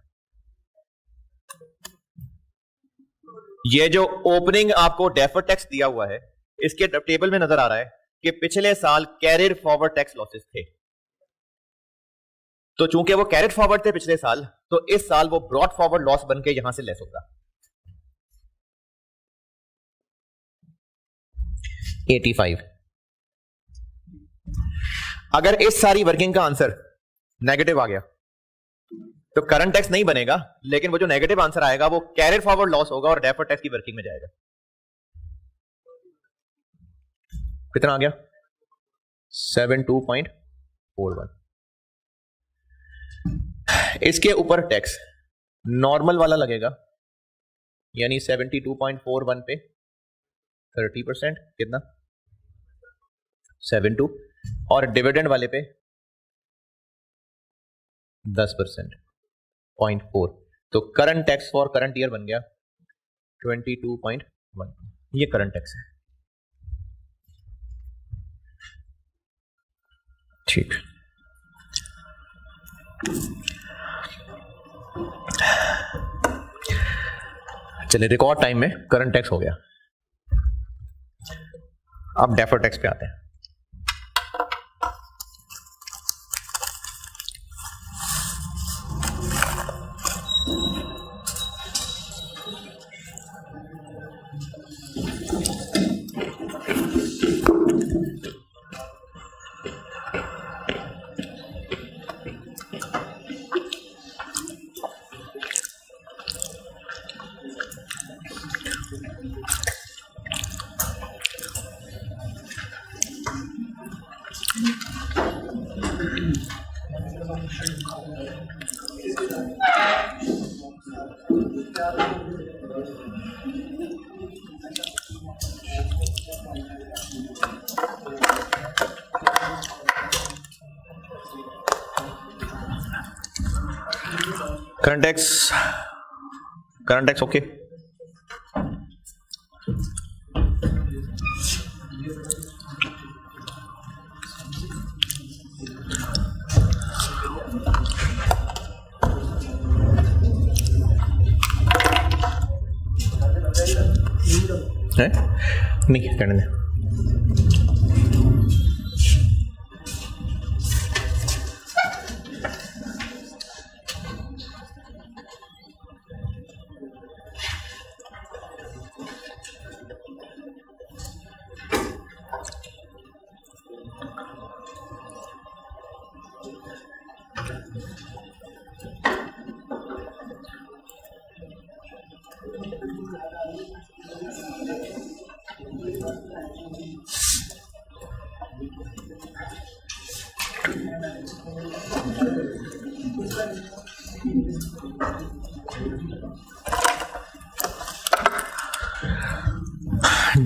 ये जो ओपनिंग आपको डेफर्ड टैक्स दिया हुआ है इसके टेबल में नजर आ रहा है कि पिछले साल कैरिड फॉरवर्ड टैक्स लॉसेस थे, तो चूंकि वो कैरिड फॉरवर्ड थे पिछले साल, तो इस साल वो ब्रॉड फॉरवर्ड लॉस बन के यहां से लेस होगा 85। अगर इस सारी वर्किंग का आंसर नेगेटिव आ गया तो करंट टैक्स नहीं बनेगा, लेकिन वो जो नेगेटिव आंसर आएगा वो कैरिड फॉरवर्ड लॉस होगा और डेफर्ड टैक्स की वर्किंग में जाएगा। कितना आ गया 72.41। इसके ऊपर टैक्स नॉर्मल वाला लगेगा, यानी 72.41 पे 30%, कितना 72, और डिविडेंड वाले पे 10%, 0.4, तो current tax for current year बन गया 22.1। ये करंट टैक्स है, ठीक। चलिए रिकॉर्ड टाइम में करंट टैक्स हो गया, अब डेफर्ड टैक्स पे आते हैं। Current tax okay. है नहीं करने दें।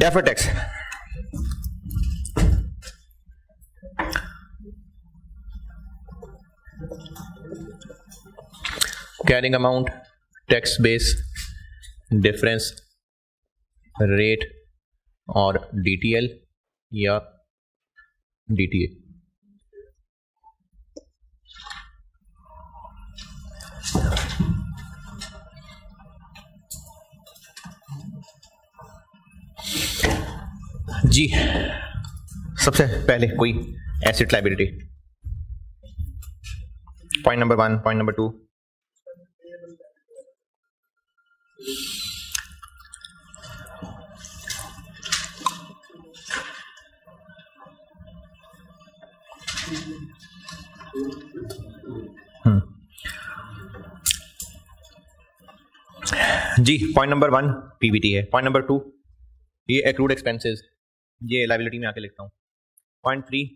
Deferred tax. Carrying amount, tax base, difference, rate और DTL या DTA। जी सबसे पहले कोई asset liability, point number 1, point number 2। जी पॉइंट नंबर 1 पीबीटी है। पॉइंट नंबर 2 ये एक्रूड एक्सपेंसेस, ये लायबिलिटी में आके लिखता हूं। पॉइंट 3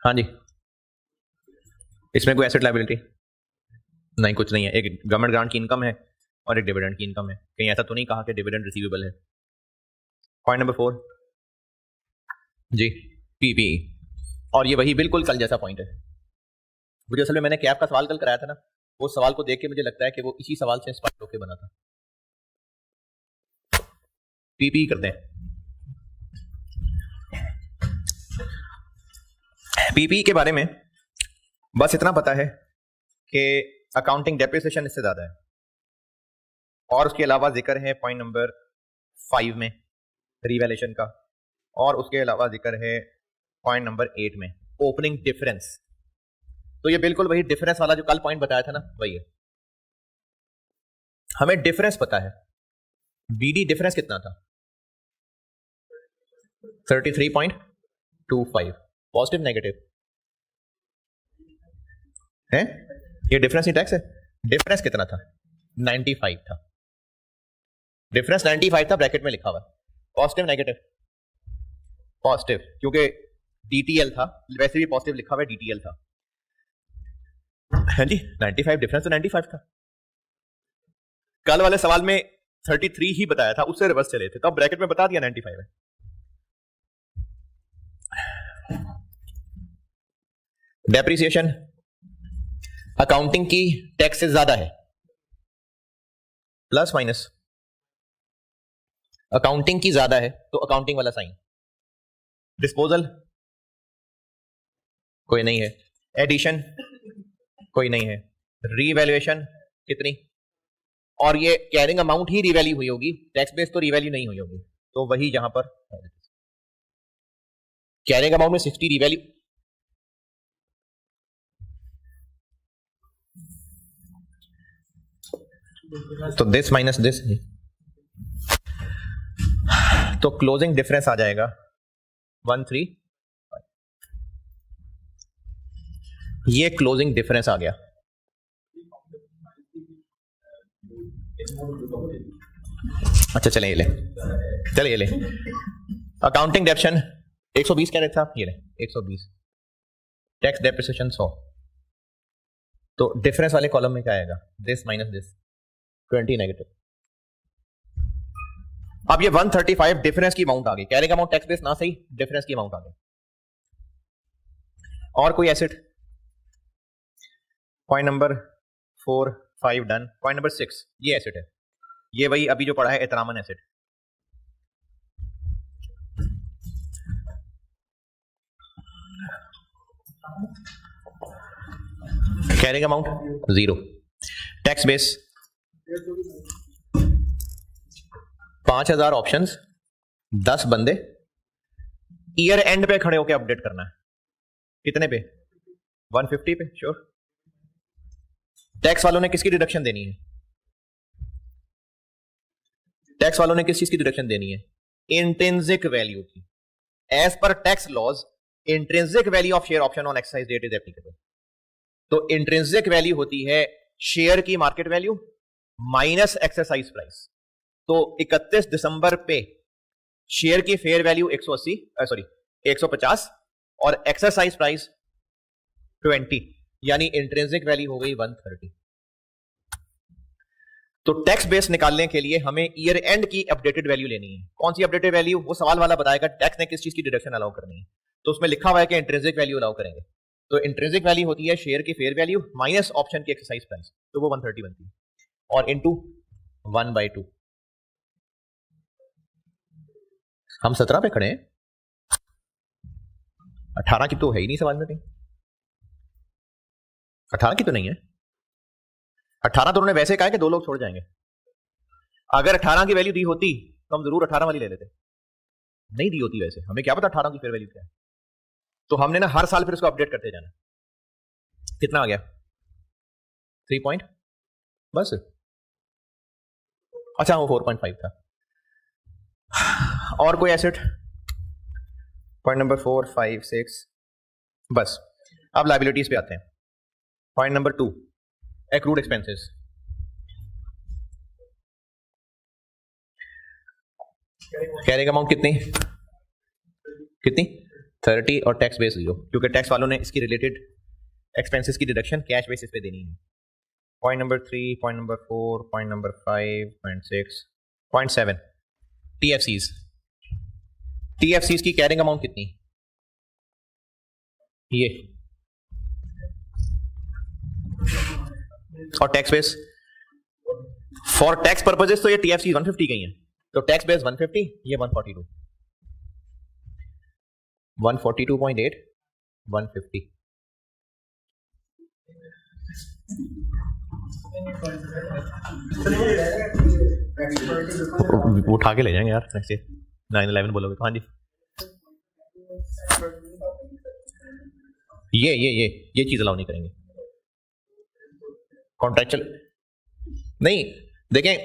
हाँ जी इसमें कोई एसेट लायबिलिटी नहीं, कुछ नहीं है। एक गवर्नमेंट ग्रांट की इनकम है और एक डिविडेंड की इनकम है। कहीं ऐसा तो नहीं कहा कि डिविडेंड रिसीवेबल है। पॉइंट नंबर 4 जी पीपी, और ये वही बिल्कुल कल जैसा पॉइंट है। मुझे असल में मैंने कैप का सवाल कल कराया था ना, उस सवाल को देख के मुझे लगता है कि वो इसी सवाल से इंस्पायर होकर बना था। पीपी करते हैं। पीपी के बारे में बस इतना पता है कि अकाउंटिंग डेप्रिसिएशन इससे ज्यादा है, और उसके अलावा जिक्र है पॉइंट नंबर 5 में रिवैल्यूएशन का, और उसके अलावा जिक्र है पॉइंट नंबर 8 में ओपनिंग डिफरेंस। तो ये बिल्कुल वही डिफरेंस वाला जो कल पॉइंट बताया था ना, वही है। हमें डिफरेंस पता है, बीडी डिफरेंस कितना था 33.25। पॉजिटिव नेगेटिव है, ये डिफरेंस ही टैक्स है। डिफरेंस कितना था 95 था। डिफरेंस 95 था, ब्रैकेट में लिखा हुआ। पॉजिटिव नेगेटिव पॉजिटिव, क्योंकि डीटीएल था, वैसे भी पॉजिटिव लिखा हुआ है, डीटीएल था। हाँ जी 95 डिफरेंस तो 95 था। कल वाले सवाल में 33 ही बताया था, उससे रिवर्स चले थे, तब ब्रैकेट में बता दिया 95 है। डेप्रिसिएशन अकाउंटिंग की टैक्स से ज्यादा है, प्लस माइनस। अकाउंटिंग की ज्यादा है तो अकाउंटिंग वाला साइन। डिस्पोजल कोई नहीं है। एडिशन कोई नहीं है। रीवैल्यूएशन कितनी, और ये कैरिंग अमाउंट ही रीवैल्यू हुई होगी, टैक्स बेस तो रीवैल्यू नहीं हुई होगी, तो वही यहां पर कैरिंग अमाउंट में 60 रीवैल्यू। तो दिस माइनस दिस, तो क्लोजिंग डिफरेंस आ जाएगा 135। ये क्लोजिंग डिफरेंस आ गया। अच्छा चले ये ले, चले ये ले। अकाउंटिंग डेप्शन 120 क्या रेट था, ये ले 120। Tax depreciation 100। तो डिफरेंस वाले कॉलम में क्या आएगा, दिस माइनस दिस 20 नेगेटिव। अब ये 135 डिफरेंस की अमाउंट आ गई, कैरिंग अमाउंट टैक्स बेस ना सही, डिफरेंस की अमाउंट आ गई। और कोई asset, point number 4 5 done. Point number 6 ये एसेट है, ये वही अभी जो पढ़ा है एतरामन asset. Carrying amount 0, tax base 5000 options, 10 बंदे, ईयर एंड पे खड़े होकर अपडेट करना है। कितने पे, 150 पे, श्योर। टैक्स वालों ने किसकी डिडक्शन देनी है, टैक्स वालों ने किस चीज की डिडक्शन देनी है, इंट्रिंसिक वैल्यू की। As per tax laws intrinsic value of share option on exercise date is applicable. तो इंट्रिंसिक वैल्यू होती है शेयर की market value minus exercise price. तो 31 दिसंबर पे शेयर की फेयर वैल्यू 150 और एक्सरसाइज प्राइस 20, यानी इंट्रिंसिक वैल्यू हो गई 130। तो टैक्स बेस निकालने के लिए हमें ईयर एंड की अपडेटेड वैल्यू लेनी है। कौन सी अपडेटेड वैल्यू, वो सवाल वाला बताएगा टैक्स ने किस चीज की डिडक्शन अलाउ करनी है। तो उसमें लिखा हुआ है कि इंट्रिंसिक वैल्यू अलाउ करेंगे। तो इंट्रिंसिक वैल्यू होती है शेयर की फेयर वैल्यू माइनस ऑप्शन की एक्सरसाइज प्राइस, तो वो 130 बनती है, और इनटू 1/2। हम 17 पे खड़े हैं, 18 की तो है ही नहीं सवाल में कहीं, 18 की तो नहीं है। 18 तो उन्होंने वैसे कहा कि 2 लोग छोड़ जाएंगे। अगर 18 की वैल्यू दी होती तो हम जरूर 18 वाली ले लेते, नहीं दी होती वैसे, हमें क्या पता 18 की फेयर वैल्यू क्या है। तो हमने ना हर साल फिर उसको अपडेट करते जाना। कितना आ गया, 3 पॉइंट बस। अच्छा वो 4.5 था। और कोई एसेट, पॉइंट नंबर 4 5 6 बस। अब लायबिलिटीज पे आते हैं। Point number 2 accrued expenses. Carrying amount कितनी 30 और टैक्स बेस 0, क्योंकि टैक्स वालों ने इसकी रिलेटेड एक्सपेंसेस की डिडक्शन कैश बेसिस पे देनी है। Point number 3, point number 4, point number 5, point 6, point 7 टीएफसीज की कैरिंग अमाउंट कितनी, ये, और tax base for tax purposes तो ये टीएफसी 150 गई है, तो टैक्स बेस 150, ये 142, 142.8 150। वो उठा के ले जाएंगे यार, नेक्स्ट 9/11 बोलोगे तो। हाँ जी, ये चीज अलाउ नहीं करेंगे कॉन्ट्रैक्चुअल। नहीं देखें,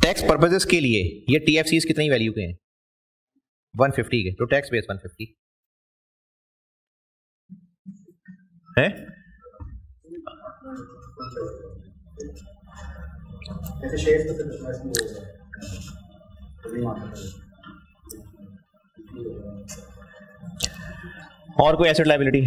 टैक्स पर्पसेस के लिए ये टीएफसीज कितनी वैल्यू के हैं, 150 के, तो टैक्स बेस 150 है। और कोई एसेट लायबिलिटी,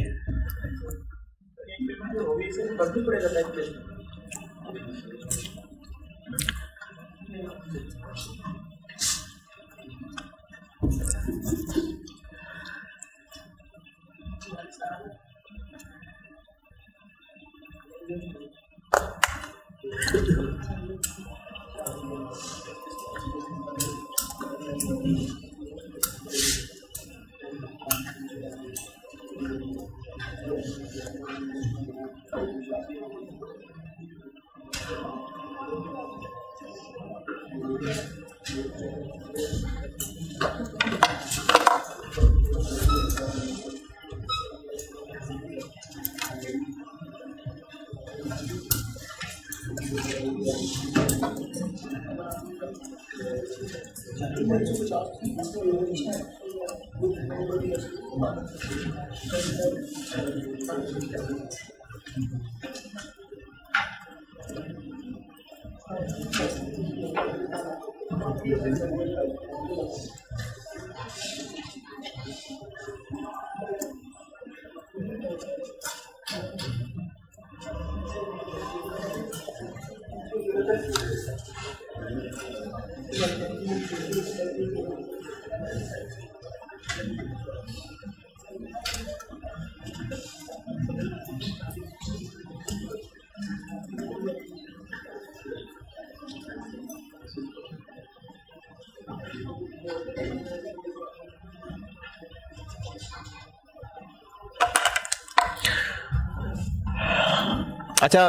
अच्छा,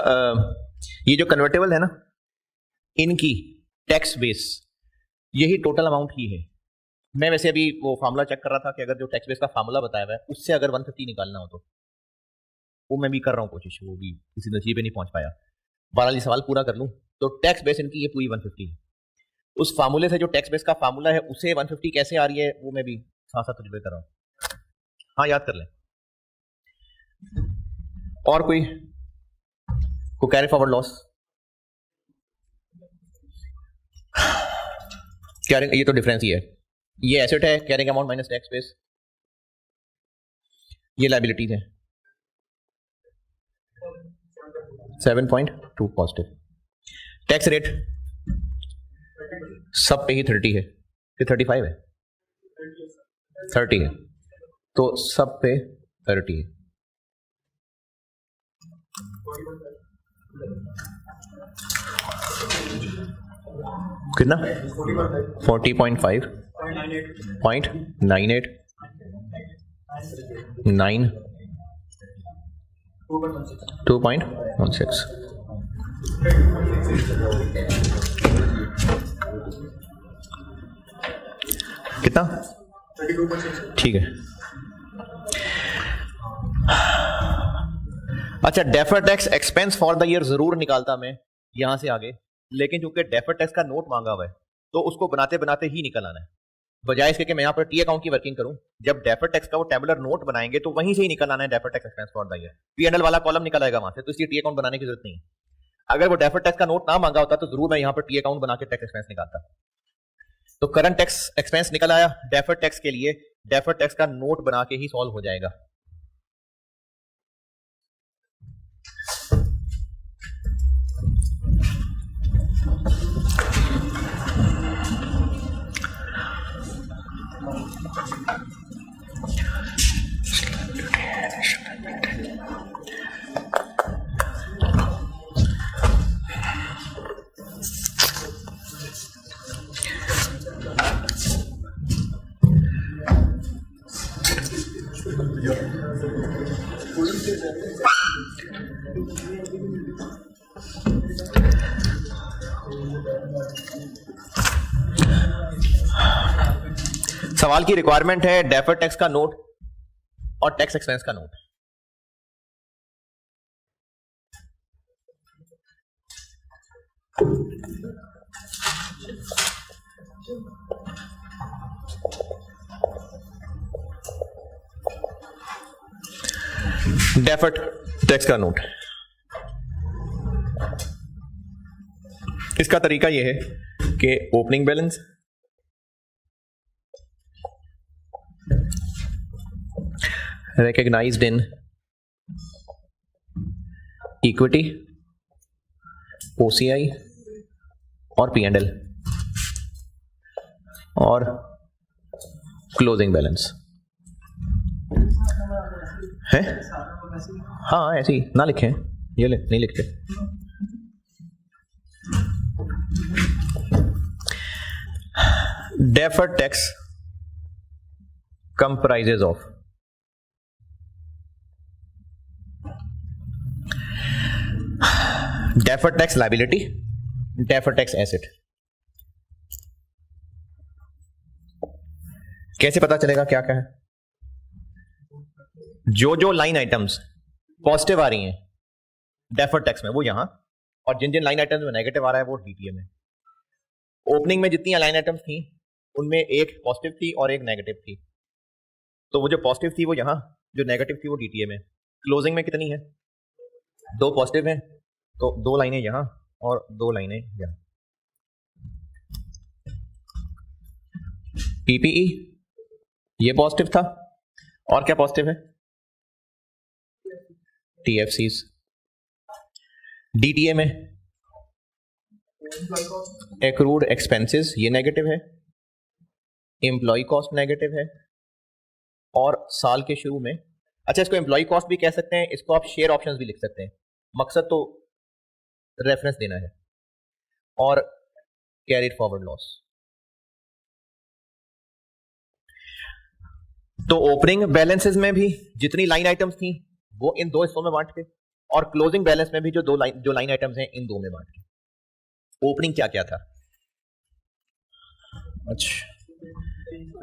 ये जो कन्वर्टेबल है ना, इनकी टैक्स बेस यही टोटल अमाउंट ही है। मैं वैसे अभी वो फार्मूला चेक कर रहा था कि अगर जो टैक्स बेस का फार्मूला बताया हुआ है उससे अगर 150 निकालना हो तो वो मैं भी कर रहा हूँ कोशिश, वो भी किसी नतीजे पे नहीं पहुंच पाया। 12 सवाल पूरा कर लूँ तो टैक्स बेस इनकी ये पूरी 150 है। उस फार्मूले से जो टैक्स बेस का फार्मूला है उसे 150 कैसे आ रही है वो मैं भी साथ साथ तजुर्बे कर रहा हूँ। हाँ, याद कर लें। और कोई को कैरी फॉरवर्ड लॉस, कैरिंग, ये तो डिफरेंस ही है। ये एसेट है, carrying amount minus tax base, ये लायबिलिटीज है 7.2 पॉजिटिव। टैक्स रेट सब पे ही 30 है कि 35 है, 30 है, तो सब पे 30 है। कितना? 40.5, 0.98, 9, 2.16। कितना? ठीक है। अच्छा, deferred tax expense for the year जरूर निकालता मैं यहां से आगे, लेकिन चूंकि डेफर्ड टैक्स का नोट मांगा हुआ है तो उसको बनाते बनाते ही निकल आना है, बजाय इसके कि मैं यहाँ पर टी अकाउंट की वर्किंग करूं। जब डेफर्ड टैक्स का वो टेबुलर नोट बनाएंगे तो वहीं से ही निकल आना है deferred tax expense for the year. P and L वाला कॉलम निकल आएगा वहां से, तो इसलिए टी अकाउंट बनाने की जरूरत नहीं है। अगर वो डेफर्ड टैक्स का नोट ना मांगा होता तो जरूर मैं यहाँ पर टी अकाउंट बना के टैक्स एक्सपेंस निकालता। तो करंट टैक्स एक्सपेंस निकल आया, डेफर्ड टैक्स के लिए डेफर्ड टैक्स का नोट बना के ही सॉल्व हो जाएगा। सवाल की रिक्वायरमेंट है डेफर्ड टैक्स का नोट और टैक्स एक्सपेंस का नोट। डेफर्ड टैक्स का नोट, इसका तरीका यह है कि opening balance, recognized in equity, OCI और P&L और क्लोजिंग बैलेंस है। हाँ, ऐसे ही ना लिखे, ये ले, नहीं लिखते। Deferred tax comprises of deferred tax liability, deferred tax asset। कैसे पता चलेगा क्या क्या है? जो जो लाइन आइटम्स पॉजिटिव आ रही हैं डेफर्ड टैक्स में वो यहां, और जिन जिन लाइन आइटम्स में नेगेटिव आ रहा है वो डीटीए में। ओपनिंग में जितनी लाइन आइटम्स थी उनमें एक पॉजिटिव थी और एक नेगेटिव थी, तो वो जो पॉजिटिव थी वो यहाँ, जो नेगेटिव थी वो डीटीए में। क्लोजिंग में कितनी है? 2 पॉजिटिव हैं, तो 2 लाइनें यहाँ और 2 लाइनें यहाँ। पीपीई ये पॉजिटिव था, और क्या पॉजिटिव है? टीएफसीज। डीटीए में एक्रूड एक्सपेंसेस ये नेगेटिव है, एम्प्लॉय कॉस्ट नेगेटिव है, और साल के शुरू में, अच्छा इसको एम्प्लॉय कॉस्ट भी कह सकते हैं, इसको आप शेयर ऑप्शंस भी लिख सकते हैं, मकसद तो रेफरेंस देना है, और कैरिड फॉरवर्ड लॉस। तो ओपनिंग बैलेंसेस में भी जितनी लाइन आइटम्स थी वो इन 2 हिस्सों में बांट के, और क्लोजिंग बैलेंस में भी जो लाइन आइटम्स हैं इन 2 में बांट के। ओपनिंग क्या क्या था? अच्छा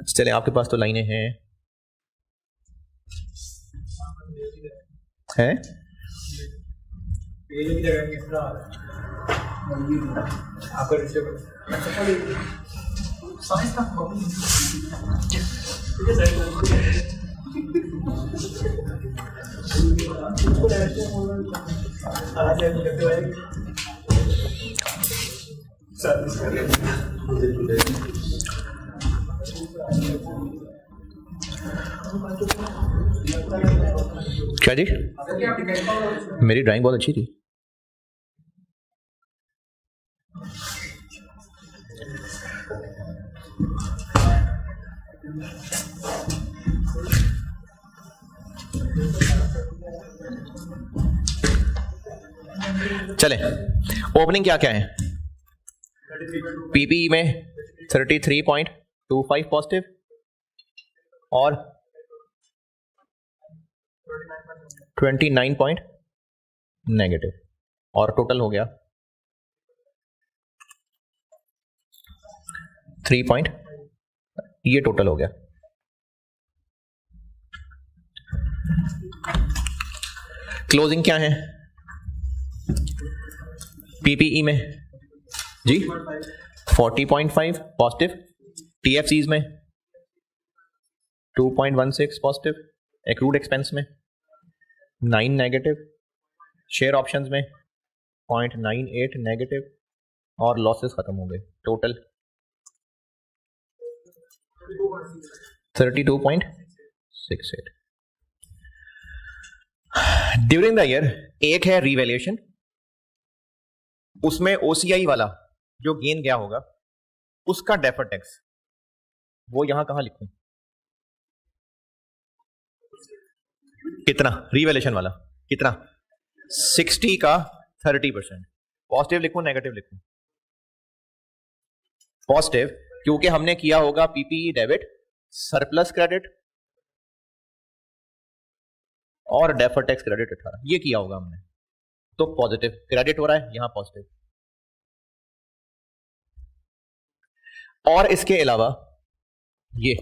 चले, आपके पास तो लाइनें हैं हैं क्या जी? मेरी ड्राइंग बहुत अच्छी थी। चले, ओपनिंग क्या क्या है? पीपीई में 33.25 पॉजिटिव और 29 पॉइंट नेगेटिव, और टोटल हो गया 3 पॉइंट, ये टोटल हो गया। क्लोजिंग क्या है पीपीई में जी? 40.5 पॉजिटिव, टीएफसीज में 2.16 पॉजिटिव, एक्रूड एक्सपेंस में 9 नेगेटिव, शेयर ऑप्शंस में 0.98 नेगेटिव, और लॉसेस खत्म हो गए। टोटल 32.68। ड्यूरिंग द ईयर एक है रीवैल्यूएशन, उसमें ओसीआई वाला जो गेन गया होगा उसका डेफर्ड टैक्स, वो यहां कहां लिखूं? कितना? रीवैल्यूएशन वाला कितना? 60 का 30%। पॉजिटिव लिखूं नेगेटिव लिखूं? पॉजिटिव, क्योंकि हमने किया होगा पीपीई डेबिट, सरप्लस क्रेडिट और डेफर्ड टैक्स क्रेडिट 18, ये किया होगा हमने, तो पॉजिटिव क्रेडिट हो रहा है यहां पॉजिटिव। और इसके अलावा ये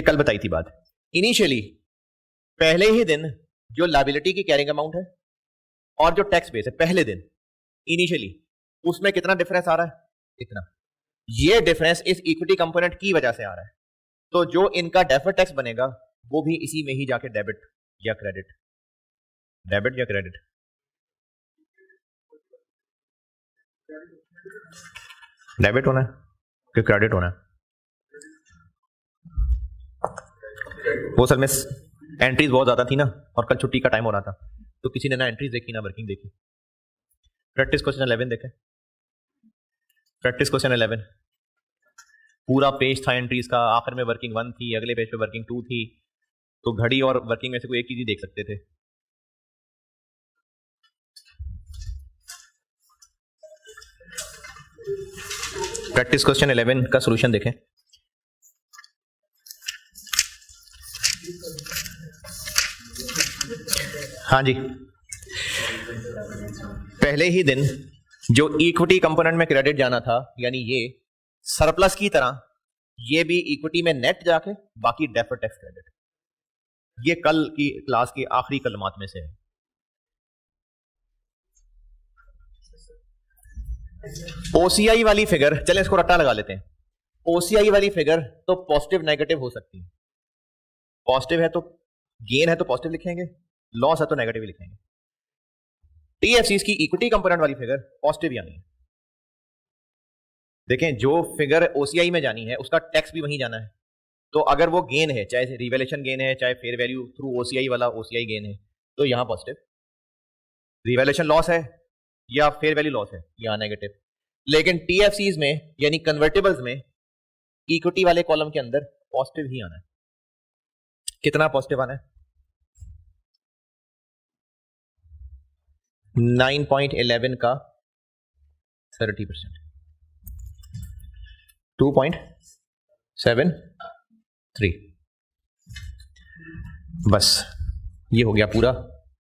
कल बताई थी बात, इनिशियली पहले ही दिन जो लायबिलिटी की कैरिंग अमाउंट है और जो टैक्स बेस है पहले दिन इनिशियली, उसमें कितना डिफरेंस आ रहा है? इतना। ये डिफरेंस इस इक्विटी कंपोनेंट की वजह से आ रहा है, तो जो इनका डेफर्ड टैक्स बनेगा वो भी इसी में ही जाके डेबिट या क्रेडिट, डेबिट या क्रेडिट, डेबिट होना है कि क्रेडिट होना है? वो सर में एंट्रीज बहुत ज्यादा थी ना, और कल छुट्टी का टाइम हो रहा था, तो किसी ने ना एंट्रीज देखी ना वर्किंग देखी। प्रैक्टिस क्वेश्चन 11 देखें, प्रैक्टिस क्वेश्चन 11 पूरा पेज था एंट्रीज का, आखिर में वर्किंग 1 थी, अगले पेज पे वर्किंग 2 थी, तो घड़ी और वर्किंग में से कोई एक चीज ही देख सकते थे। प्रैक्टिस क्वेश्चन 11 का सॉल्यूशन देखें। हाँ जी, पहले ही दिन जो इक्विटी कंपोनेंट में क्रेडिट जाना था, यानी ये सरप्लस की तरह, ये भी इक्विटी में नेट जाके बाकी डेफर्ड टैक्स क्रेडिट, ये कल की क्लास की आखिरी कलमात में से है। ओसीआई वाली फिगर, चले इसको रट्टा लगा लेते हैं। ओसीआई वाली फिगर तो पॉजिटिव नेगेटिव हो सकती है। पॉजिटिव है तो गेन है तो पॉजिटिव लिखेंगे, लॉस है तो नेगेटिव लिखेंगे। टीएफसीज की इक्विटी कंपोनेंट वाली फिगर पॉजिटिव यानी है। देखें, जो फिगर ओसीआई में जानी है उसका टैक्स भी वहीं जाना है। तो अगर वो गेन है, चाहे रिवैल्यूएशन गेन है, चाहे फेयर वैल्यू थ्रू ओसीआई वाला ओसीआई गेन है, तो यहां पॉजिटिव। रिवैल्यूएशन लॉस है या फेयर वैल्यू लॉस है, यहां नेगेटिव। लेकिन टीएफसीज में यानी कन्वर्टेबल्स में इक्विटी वाले कॉलम के अंदर पॉजिटिव ही आना है। कितना पॉजिटिव आना है? 9.11 का 30%, 2.73। बस ये हो गया पूरा।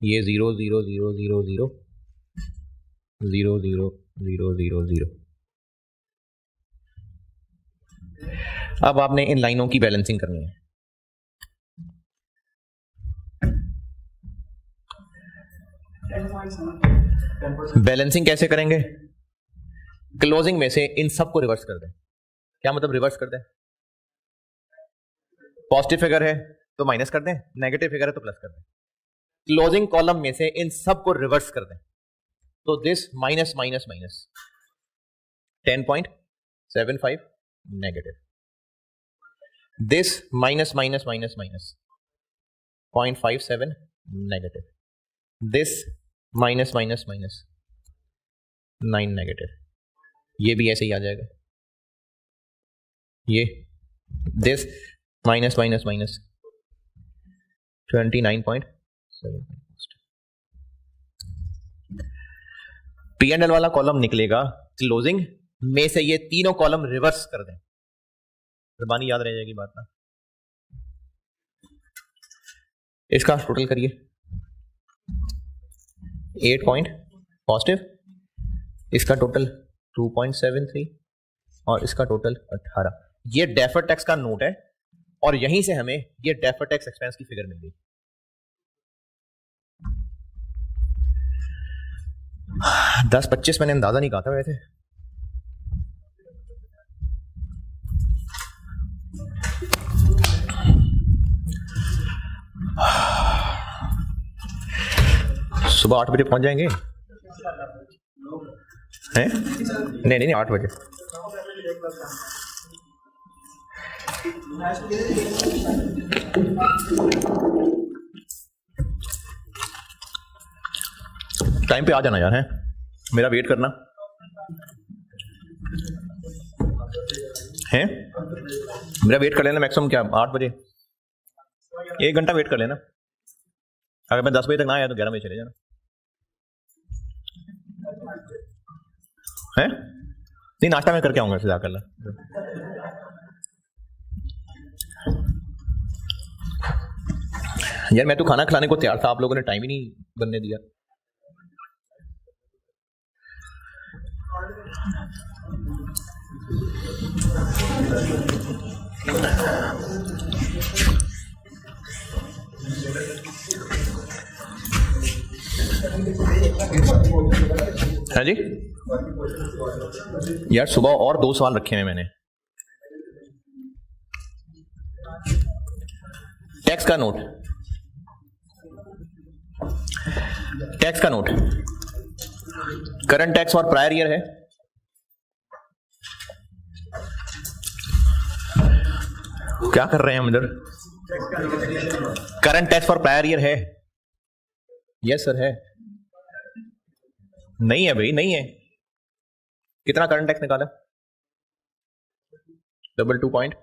ये 0 0 0 0 0 0 0 0 0 0। अब आपने इन लाइनों की बैलेंसिंग करनी है। बैलेंसिंग कैसे करेंगे? क्लोजिंग में से इन सब को रिवर्स कर दें। क्या मतलब रिवर्स कर दें? पॉजिटिव फिगर है तो माइनस कर दें, नेगेटिव फिगर है तो प्लस कर दें। क्लोजिंग कॉलम में से इन सब को रिवर्स कर दें, तो this minus minus minus 10.75 negative, this minus minus minus minus 0.57 negative, this minus minus minus 9 negative. ये भी ऐसे ही आ जाएगा। ये this minus minus minus 29.7। P and L वाला कॉलम निकलेगा क्लोजिंग में से। ये तीनों कॉलम रिवर्स कर दें, जबानी याद रह जाएगी बात ना। इसका टोटल करिए 8 पॉइंट पॉजिटिव, इसका टोटल 2.73 और इसका टोटल 18। ये डेफर्ड टैक्स का नोट है और यहीं से हमें ये डेफर्ड टैक्स एक्सपेंस की फिगर मिल गई। दस 25 मैंने अंदाजा नहीं कहा था वैसे। सुबह 8 बजे पहुंच जाएंगे हैं? नहीं नहीं 8 बजे। टाइम पे आ जाना यार, है मेरा वेट करना है, मेरा वेट कर लेना मैक्सिमम क्या 8 बजे, 1 घंटा वेट कर लेना। अगर मैं 10 बजे तक ना आया तो 11 बजे चले जाना है। नहीं नाश्ता मैं करके आऊंगा सीधा कर ला। यार मैं तो खाना खिलाने को तैयार था, आप लोगों ने टाइम ही नहीं बनने दिया। हाँ जी यार, सुबह और 2 सवाल रखे हैं मैंने। टैक्स का नोट, टैक्स का नोट करंट टैक्स और प्रायर ईयर है। क्या कर रहे हैं हम इधर? Current tax for prior year है? यस सर है। नहीं है भाई, नहीं है। कितना करंट टैक्स निकाला? 22.12।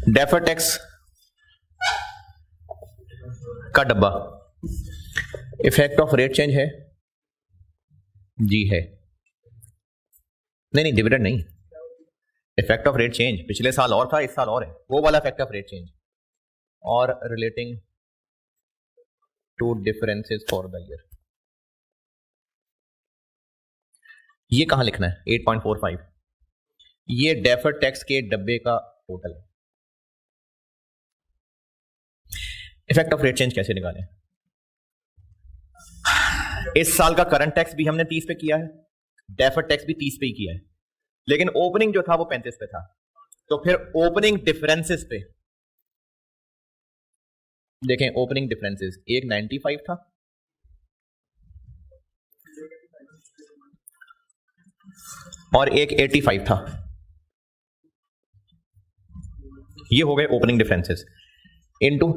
डेफर्ड टैक्स का डब्बा, इफेक्ट ऑफ रेट चेंज है? जी है। नहीं डिविडेंड नहीं, इफेक्ट ऑफ रेट चेंज पिछले साल और था, इस साल और है, वो वाला इफेक्ट ऑफ रेट चेंज और relating to differences for the year. ये कहां लिखना है? 8.45। ये डेफर्ड टैक्स के डब्बे का टोटल है। इफेक्ट ऑफ रेट चेंज कैसे निकालें? इस साल का करंट टैक्स भी हमने 30 पे किया है, डेफर्ड टैक्स भी 30 पे ही किया है, लेकिन ओपनिंग जो था वो 35 पे था। तो फिर ओपनिंग डिफरेंसेस पे देखें, ओपनिंग डिफरेंसेस एक 95 था और एक 85 था। ये हो गए ओपनिंग डिफरेंसेस इनटू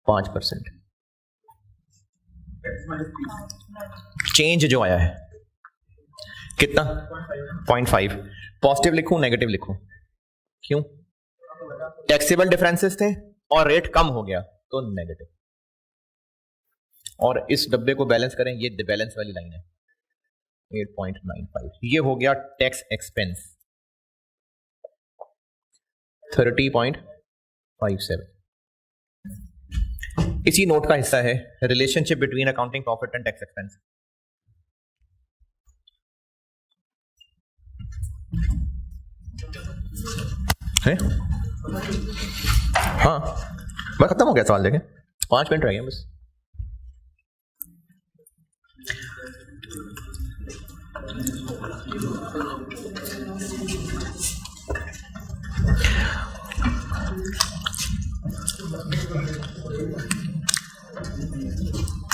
5%। चेंज जो आया है कितना? 0.5। पॉजिटिव लिखूं नेगेटिव लिखूं? क्यों? टैक्सेबल डिफरेंसेस थे और रेट कम हो गया तो नेगेटिव। और इस डब्बे को बैलेंस करें, ये बैलेंस वाली लाइन है 8.95। ये हो गया टैक्स एक्सपेंस 30.57। इसी नोट का हिस्सा है relationship between accounting profit and tax expense. है हाँ, बस खत्म हो गया सवाल। देखें 5 मिनट रह गए बस।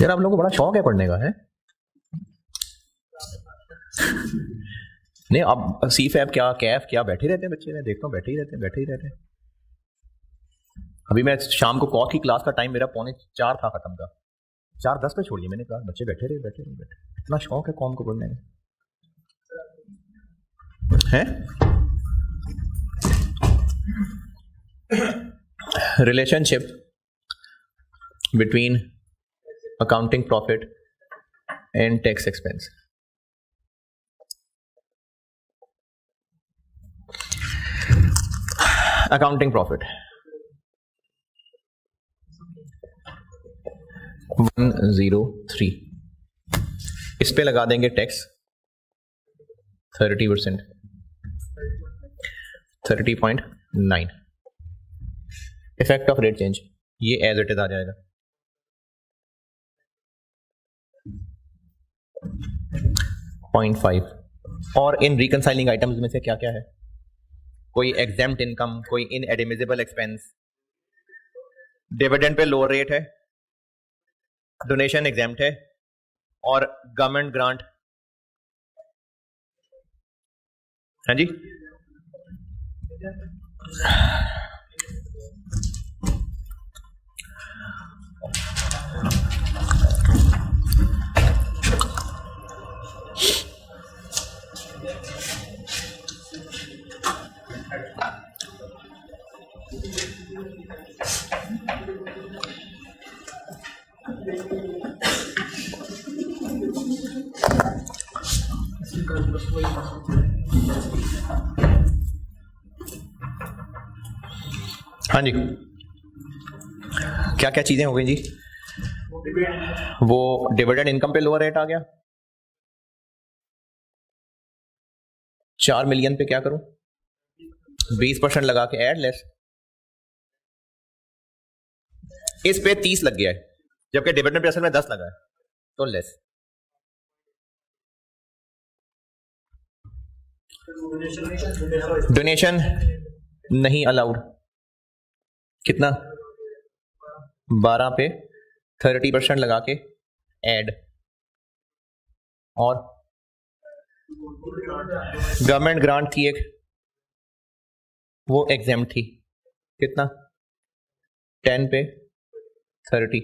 यार आप लोगों को बड़ा शौक है पढ़ने का, है? नहीं, अब सीफैब क्या कैफ क्या बैठे रहते हैं बच्चे, मैं देखता हूँ बैठे ही रहते हैं। अभी मैं शाम को कॉथ की क्लास का टाइम मेरा 3:45 था खत्म का, 4:10 पे छोड़िए। मैंने कहा बच्चे बैठे रहे। इतना शौक है कौम को पढ़ने में, है? Relationship between accounting profit and tax expense. Accounting profit 103, इस पे लगा देंगे tax 30%, 30.9। Effect of rate change ये एज इट इज आ जाएगा। .5। और इन रिकंसाइलिंग आइटम्स में से क्या क्या है? कोई एग्जेम्प्ट इनकम, कोई inadmissible expense, dividend pay lower rate है, डोनेशन एग्जेम्प्ट है और गवर्नमेंट ग्रांट। हाँ जी, हाँ जी, क्या क्या चीजें हो गई जी? वो डिविडेंड इनकम पे लोअर रेट आ गया। 4 मिलियन पे क्या करूं? 20% लगा के ऐड लेस। इस पे 30 लग गया है, जबकि डिविडेंड पे असल में 10 लगा है, तो लेस। डोनेशन नहीं अलाउड। कितना? 12 पे 30% लगा के ऐड। और गवर्नमेंट ग्रांट थी एक, वो एग्जाम थी। कितना? 10 पे 30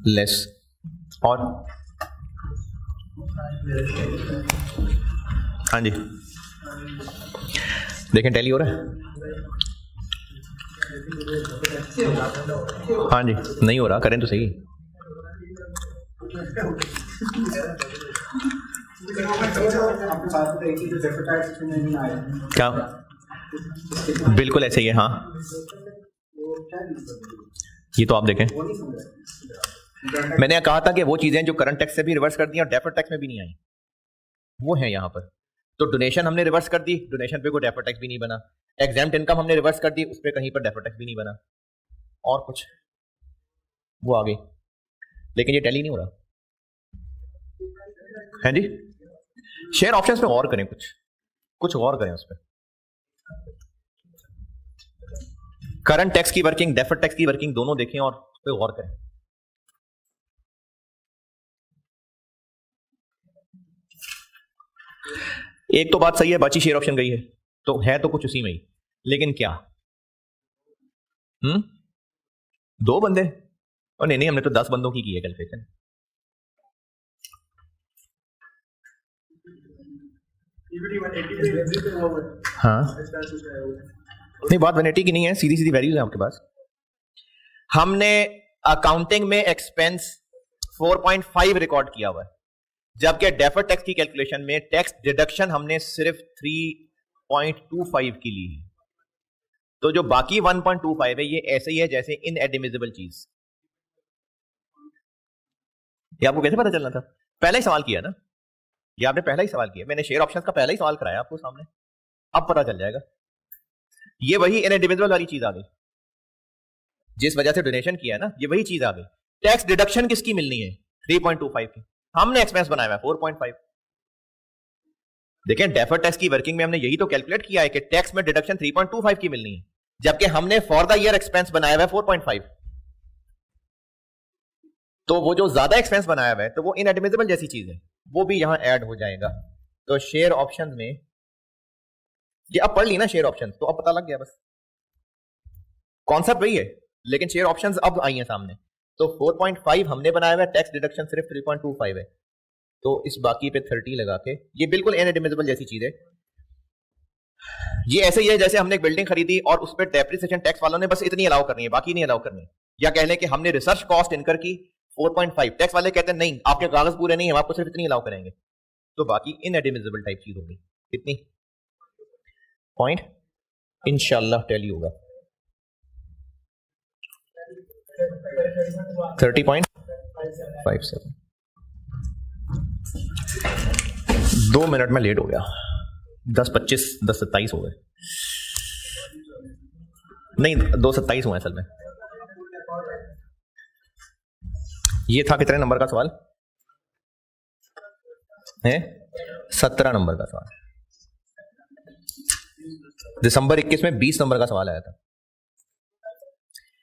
लेस। और हाँ जी, देखें टैली हो रहा है? हाँ जी, नहीं हो रहा, करें तो सही। क्या? बिल्कुल ऐसे ही है। हाँ, ये तो आप देखें, मैंने कहा था कि वो चीजें जो करंट टैक्स से भी रिवर्स कर दी और डेफर्ड टैक्स में भी नहीं आई, वो है यहाँ पर। तो डोनेशन हमने रिवर्स कर दी, डोनेशन पे कोई डेफर्ड टैक्स भी नहीं बना। एग्जाम्प्ट इनकम हमने रिवर्स कर दी, उस पर कहीं पर डेफर्ड टैक्स भी नहीं बना, और कुछ वो आ गई, लेकिन ये टैली नहीं हो रहा है जी। शेयर ऑप्शंस पे और करें, कुछ और करें उस पर। करंट टैक्स की वर्किंग, डेफर्ड टैक्स की वर्किंग दोनों देखें और उस पर गौर करें। एक तो बात सही है, बाची शेयर ऑप्शन गई है तो है तो कुछ उसी में ही, लेकिन क्या 2 बंदे, और नहीं हमने तो 10 बंदों की है कैलकुलेशन। हाँ नहीं, बात 180 की नहीं है, सीधी सीधी वैल्यूज है आपके पास। हमने अकाउंटिंग में एक्सपेंस 4.5 रिकॉर्ड किया हुआ है, जबकि डेफर्ड टैक्स की कैलकुलेशन में टैक्स डिडक्शन हमने सिर्फ 3.25 की ली है। तो जो बाकी 1.25 है ये ऐसे ही है जैसे इनएडमिसिबल चीज। ये आपको कैसे पता चलना था? पहले ही सवाल किया ना, ये आपने पहला ही सवाल किया, मैंने शेयर ऑप्शंस का पहला ही सवाल कराया आपको सामने, अब पता चल जाएगा। ये वही इनएडमिसिबल वाली चीज आ गई, जिस वजह से डोनेशन किया है ना, ये वही चीज आ गई। टैक्स डिडक्शन किसकी मिलनी है? 3.25 की, हमने एक्सपेंस बनाया हुआ है 4.5। देखें डेफर्ड टैक्स की वर्किंग में हमने यही तो कैलकुलेट किया है कि टैक्स में डिडक्शन 3.25 की मिलनी है, जबकि हमने फॉर द ईयर एक्सपेंस बनाया हुआ है 4.5। तो वो जो ज्यादा एक्सपेंस बनाया हुआ है तो वो इनएडमिसिबल जैसी चीज है, वो भी यहां ऐड हो जाएगा। तो शेयर ऑप्शन में ये अब पढ़ ली ना शेयर ऑप्शन, तो अब पता लग गया, बस कॉन्सेप्ट वही है, लेकिन शेयर ऑप्शंस अब आई हैं सामने। तो 4.5 हमने बनाया हुआ है, टैक्स डिडक्शन सिर्फ 3.25 है, तो इस बाकी पे 30 लगा के ये बिल्कुल इनएडमिसिबल जैसी चीज है। ये ऐसे ही है जैसे हमने एक बिल्डिंग खरीदी और उस पर डेप्रिसिएशन टैक्स वालों ने बस इतनी अलाउ करनी है, बाकी नहीं अलाउ करनी। या कह लें कि हमने रिसर्च कॉस्ट इनकर की 4.5, टैक्स वाले कहते हैं नहीं आपके कागज पूरे नहीं है, हम आपको सिर्फ इतनी अलाउ करेंगे, तो बाकी इनएडमिसिबल टाइप चीज होगी। कितनी पॉइंट इंशाल्लाह टैली होगा 30.57। 2 मिनट में लेट हो गया, 10:25 10:27 हो गए, नहीं 2:27 हुए असल में। ये था कितने नंबर का सवाल है? 17 नंबर का सवाल। दिसंबर 21 में 20 नंबर का सवाल आया था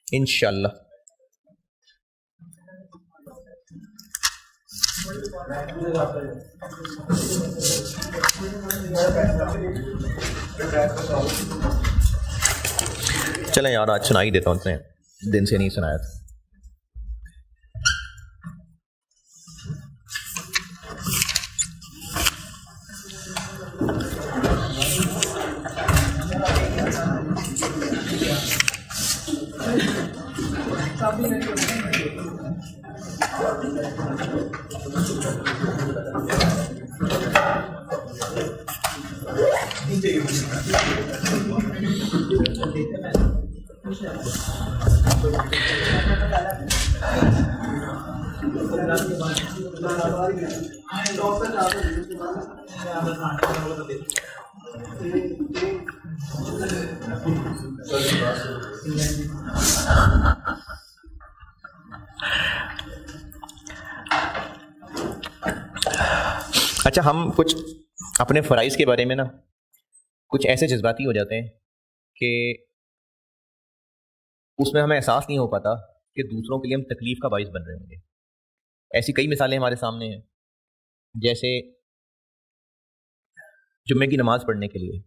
इंशाल्लाह। चलें यार, आज सुना ही देता हूं, इतने दिन से नहीं सुनाया था। अच्छा, हम कुछ अपने फ़राइज़ के बारे में ना कुछ ऐसे जज्बाती हो जाते हैं कि उसमें हमें एहसास नहीं हो पाता कि दूसरों के लिए हम तकलीफ का बाइस बन रहे होंगे। ऐसी कई मिसालें हमारे सामने हैं, जैसे जुम्मे की नमाज पढ़ने के लिए,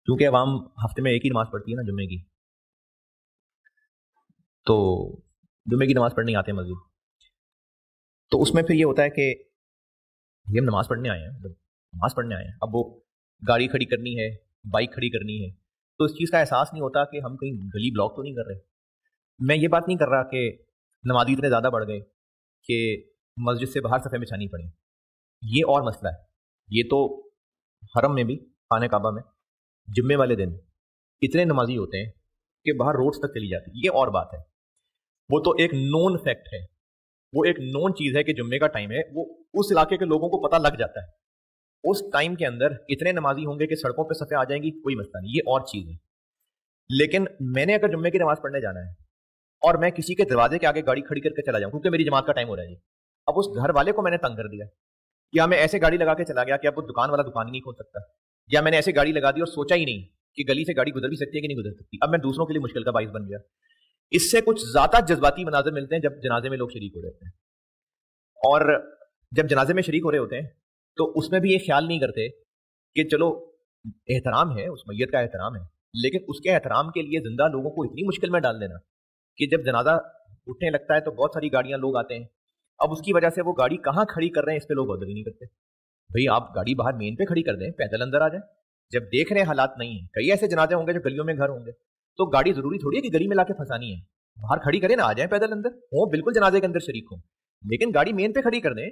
क्योंकि अवाम हफ्ते में एक ही नमाज पढ़ती है ना जुम्मे की, तो जुम्मे की नमाज पढ़ने आते हैं मस्जिद, तो उसमें फिर ये होता है कि ये हम नमाज पढ़ने आए हैं, नमाज पढ़ने आए हैं, अब वो गाड़ी खड़ी करनी है, बाइक खड़ी करनी है, तो इस चीज़ का एहसास नहीं होता कि हम कहीं गली ब्लॉक तो नहीं कर रहे। मैं ये बात नहीं कर रहा कि नमाजी इतने ज़्यादा बढ़ गए कि मस्जिद से बाहर सफ़े बिछानी पड़े, ये और मसला है। ये तो हरम में भी, खाने काबा में जुम्मे वाले दिन इतने नमाजी होते हैं कि बाहर रोड्स तक चली जाती है, ये और बात है। वो तो एक नोन फैक्ट है, वो एक नोन चीज़ है कि जुम्मे का टाइम है, वो उस इलाके के लोगों को पता लग जाता है। उस टाइम के अंदर इतने नमाजी होंगे कि सड़कों पे सफ़े आ जाएंगी, कोई मसला नहीं, ये और चीज़ है। लेकिन मैंने अगर जुम्मे की नमाज पढ़ने जाना है और मैं किसी के दरवाजे के आगे गाड़ी खड़ी करके चला जाऊं क्योंकि मेरी जमात का टाइम हो रहा है जी, अब उस घर वाले को मैंने तंग कर दिया, या मैं ऐसे गाड़ी लगा के चला गया कि अब वो दुकान वाला दुकान ही नहीं खोल सकता, या मैंने ऐसे गाड़ी लगा दी और सोचा ही नहीं कि गली से गाड़ी गुजर भी सकती है कि नहीं गुजर सकती, अब मैं दूसरों के लिए मुश्किल का बाइस बन गया। इससे कुछ ज्यादा जज्बाती मनाजर मिलते हैं जब जनाजे में लोग शरीक हो रहे हैं। और जब जनाजे में शरीक हो रहे होते हैं तो उसमें भी ये ख्याल नहीं करते कि चलो एहतराम है, उस मैयत का एहतराम है, लेकिन उसके एहतराम के लिए जिंदा लोगों को इतनी मुश्किल में डाल देना कि जब जनाजा उठने लगता है तो बहुत सारी गाड़ियां लोग आते हैं, अब उसकी वजह से वो गाड़ी कहाँ खड़ी कर रहे हैं इस पे लोग गौर ही नहीं करते। भाई आप गाड़ी बाहर मेन पे खड़ी कर दें, पैदल अंदर आ जाए। जब देख रहे हैं हालात नहीं है, कई ऐसे जनाजे होंगे जो गलियों में घर होंगे, तो गाड़ी जरूरी थोड़ी है कि गली में लाके फंसानी है, बाहर खड़ी करें ना, आ जाए पैदल अंदर, हो बिल्कुल जनाजे के अंदर शरीक हो, लेकिन गाड़ी मेन पे खड़ी कर दें,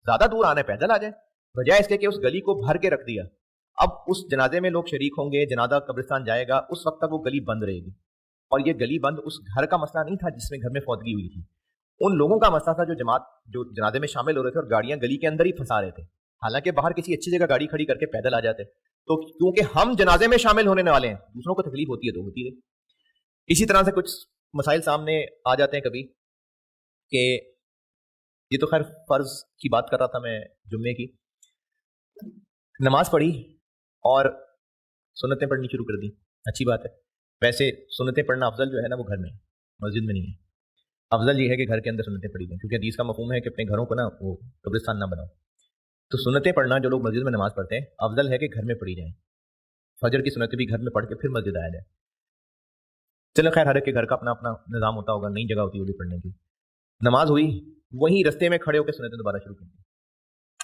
ज्यादा दूर आना है पैदल आ जाए, बजाय इसके कि उस गली को भर के रख दिया। अब उस जनाजे में लोग शरीक होंगे, जनाजा कब्रिस्तान जाएगा, उस वक्त तक वो गली बंद रहेगी। और ये गली बंद उस घर का मसला नहीं था जिसमें घर में फौतगी हुई थी, उन लोगों का मसला था जो जनाजे में शामिल हो रहे थे और गाड़ियां गली के अंदर ही फंसा रहे थे, हालांकि बाहर किसी अच्छी जगह गाड़ी खड़ी करके पैदल आ जाते। तो क्योंकि हम जनाजे में शामिल होने वाले हैं, दूसरों को तकलीफ होती है तो होती है। इसी तरह से कुछ मसाइल सामने आ जाते हैं कभी कि ये तो खैर फर्ज की बात कर रहा था मैं, जुम्मे की नमाज पढ़ी और सुन्नतें पढ़नी शुरू कर दी, अच्छी बात है। वैसे सुन्नतें पढ़ना अफजल जो है ना वो घर में, मस्जिद में नहीं है। अफजल ये है कि घर के अंदर सुन्नतें पढ़ी जाएं, क्योंकि हदीस का मफहूम है कि अपने घरों को ना वो कब्रिस्तान ना बनाओ। तो सुन्नतें पढ़ना जो लोग मस्जिद में नमाज पढ़ते हैं, अफजल है कि घर में पढ़ी जाए। फजर की सुन्नतें भी घर में पढ़ के फिर मस्जिद आया जाए। चलो खैर हर एक के घर का अपना अपना निज़ाम होता होगा, नई जगह होती होगी पढ़ने की। नमाज हुई, वहीं रस्ते में खड़े होकर सुन्नतें दोबारा शुरू कर दी।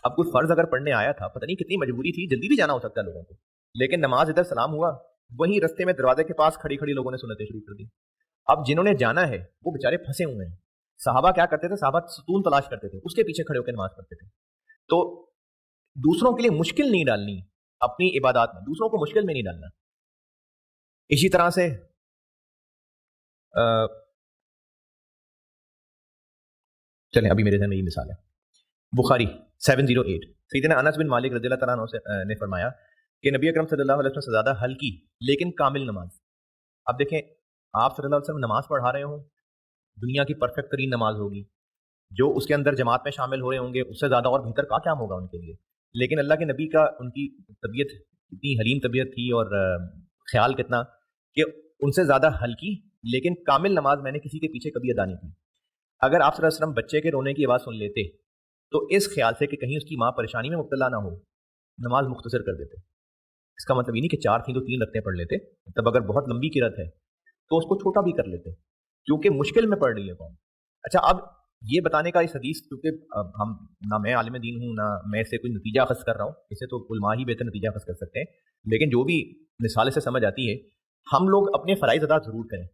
अब कोई फर्ज अगर पढ़ने आया था, पता नहीं कितनी मजबूरी थी, जल्दी भी जाना हो सकता है लोगों को, लेकिन नमाज इधर सलाम हुआ, वहीं रस्ते में दरवाजे के पास खड़ी खड़ी लोगों ने सुन्नतें शुरू कर दी। अब जिन्होंने जाना है वो बेचारे फंसे हुए हैं। साहबा क्या करते थे, साहबा सुकून तलाश करते थे, उसके पीछे खड़े होकर नमाज पढ़ते थे। तो दूसरों के लिए मुश्किल नहीं डालनी, अपनी इबादत में दूसरों को मुश्किल में नहीं डालना। इसी तरह से चलें, अभी मेरे ध्यान में ये मिसाल है, बुखारी 708, सैयदना अनस बिन मालिक रज़ियल्लाहु तआला अन्हु ने फरमाया कि नबी अकरम सल्लल्लाहु अलैहि वसल्लम से ज़्यादा हल्की लेकिन कामिल नमाज। अब देखें, आप सल्लल्लाहु अलैहि वसल्लम नमाज पढ़ा रहे हो, दुनिया की परफेक्ट तरीन नमाज होगी, जो उसके अंदर जमात में शामिल हो रहे होंगे उससे ज़्यादा और बेहतर का क्या होगा उनके लिए। लेकिन अल्लाह के नबी का, उनकी तबीयत इतनी हलीम तबीयत थी और ख्याल कितना कि उनसे ज़्यादा हल्की लेकिन कामिल नमाज मैंने किसी के पीछे कभी अदा नहीं की। अगर आप सल्लल्लाहु अलैहि वसल्लम बच्चे के रोने की आवाज़ सुन लेते तो इस ख्याल से कि कहीं उसकी माँ परेशानी में मुब्तला ना हो, नमाज मुख्तसर कर देते। इसका मतलब ये नहीं कि 4 थी तो 3 रखते पढ़ लेते, तब अगर बहुत लंबी किरत है तो उसको छोटा भी कर लेते, क्योंकि मुश्किल में पढ़ रही है कौन। अच्छा, अब ये बताने का इस हदीस, क्योंकि हम ना मैं आलिम दीन हूँ ना मैं इससे कोई नतीजा अखज़ कर रहा हूँ, इससे तो उलमा ही बेहतर नतीजा अखज़ कर सकते हैं, लेकिन जो भी मिसाल से समझ आती है, हम लोग अपने फ़राइज़ अदा ज़रूर करें,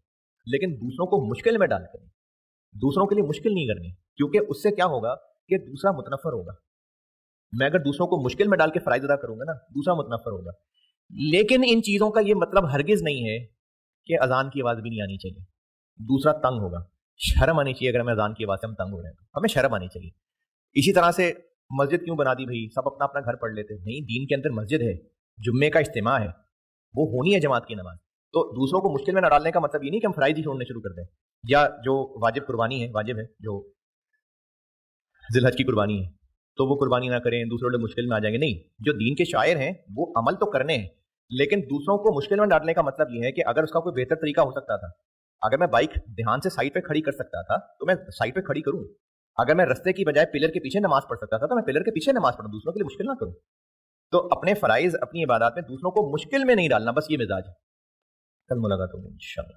लेकिन दूसरों को मुश्किल में डाल करें, दूसरों के लिए मुश्किल नहीं करनी, क्योंकि उससे क्या होगा कि दूसरा मुतनफ़र होगा। मैं अगर दूसरों को मुश्किल में डाल के फ़राइज़ अदा करूंगा ना, दूसरा मुतनफ़र होगा। लेकिन इन चीज़ों का ये मतलब हरगिज़ नहीं है कि अजान की आवाज़ भी नहीं आनी चाहिए, दूसरा तंग होगा। शर्म आनी चाहिए, अगर हमें अजान की आवाज़ से हम तंग हो रहे हैं तो हमें शर्म आनी चाहिए। इसी तरह से मस्जिद क्यों बना दी भाई, सब अपना अपना घर पढ़ लेते, नहीं, दीन के अंदर मस्जिद है, जुम्मे का इज्तिमा है, वो होनी है जमात की नमाज। तो दूसरों को मुश्किल में न डालने का मतलब ये नहीं कि हम फ़राइज़ ही छोड़ने शुरू कर दें, या जो वाजिब कुर्बानी है, वाजिब है जो ज़िलहज की कुर्बानी है, तो वो कुर्बानी ना करें, दूसरों लोग मुश्किल में आ जाएंगे। नहीं, जो दीन के शायर हैं वो अमल तो करने हैं, लेकिन दूसरों को मुश्किल में डालने का मतलब ये है कि अगर उसका कोई बेहतर तरीका हो सकता था, अगर मैं बाइक ध्यान से साइड पे खड़ी कर सकता था तो मैं साइड पे खड़ी करूं, अगर मैं रास्ते की बजाय पिलर के पीछे नमाज पढ़ सकता था तो मैं पिलर के पीछे नमाज पढ़ूं, दूसरों के लिए मुश्किल ना करूं। तो अपने फ़राइज़, अपनी इबादत में दूसरों को मुश्किल में नहीं डालना, बस ये मिजाज है। कल मुलाकात होगी इंशाअल्लाह।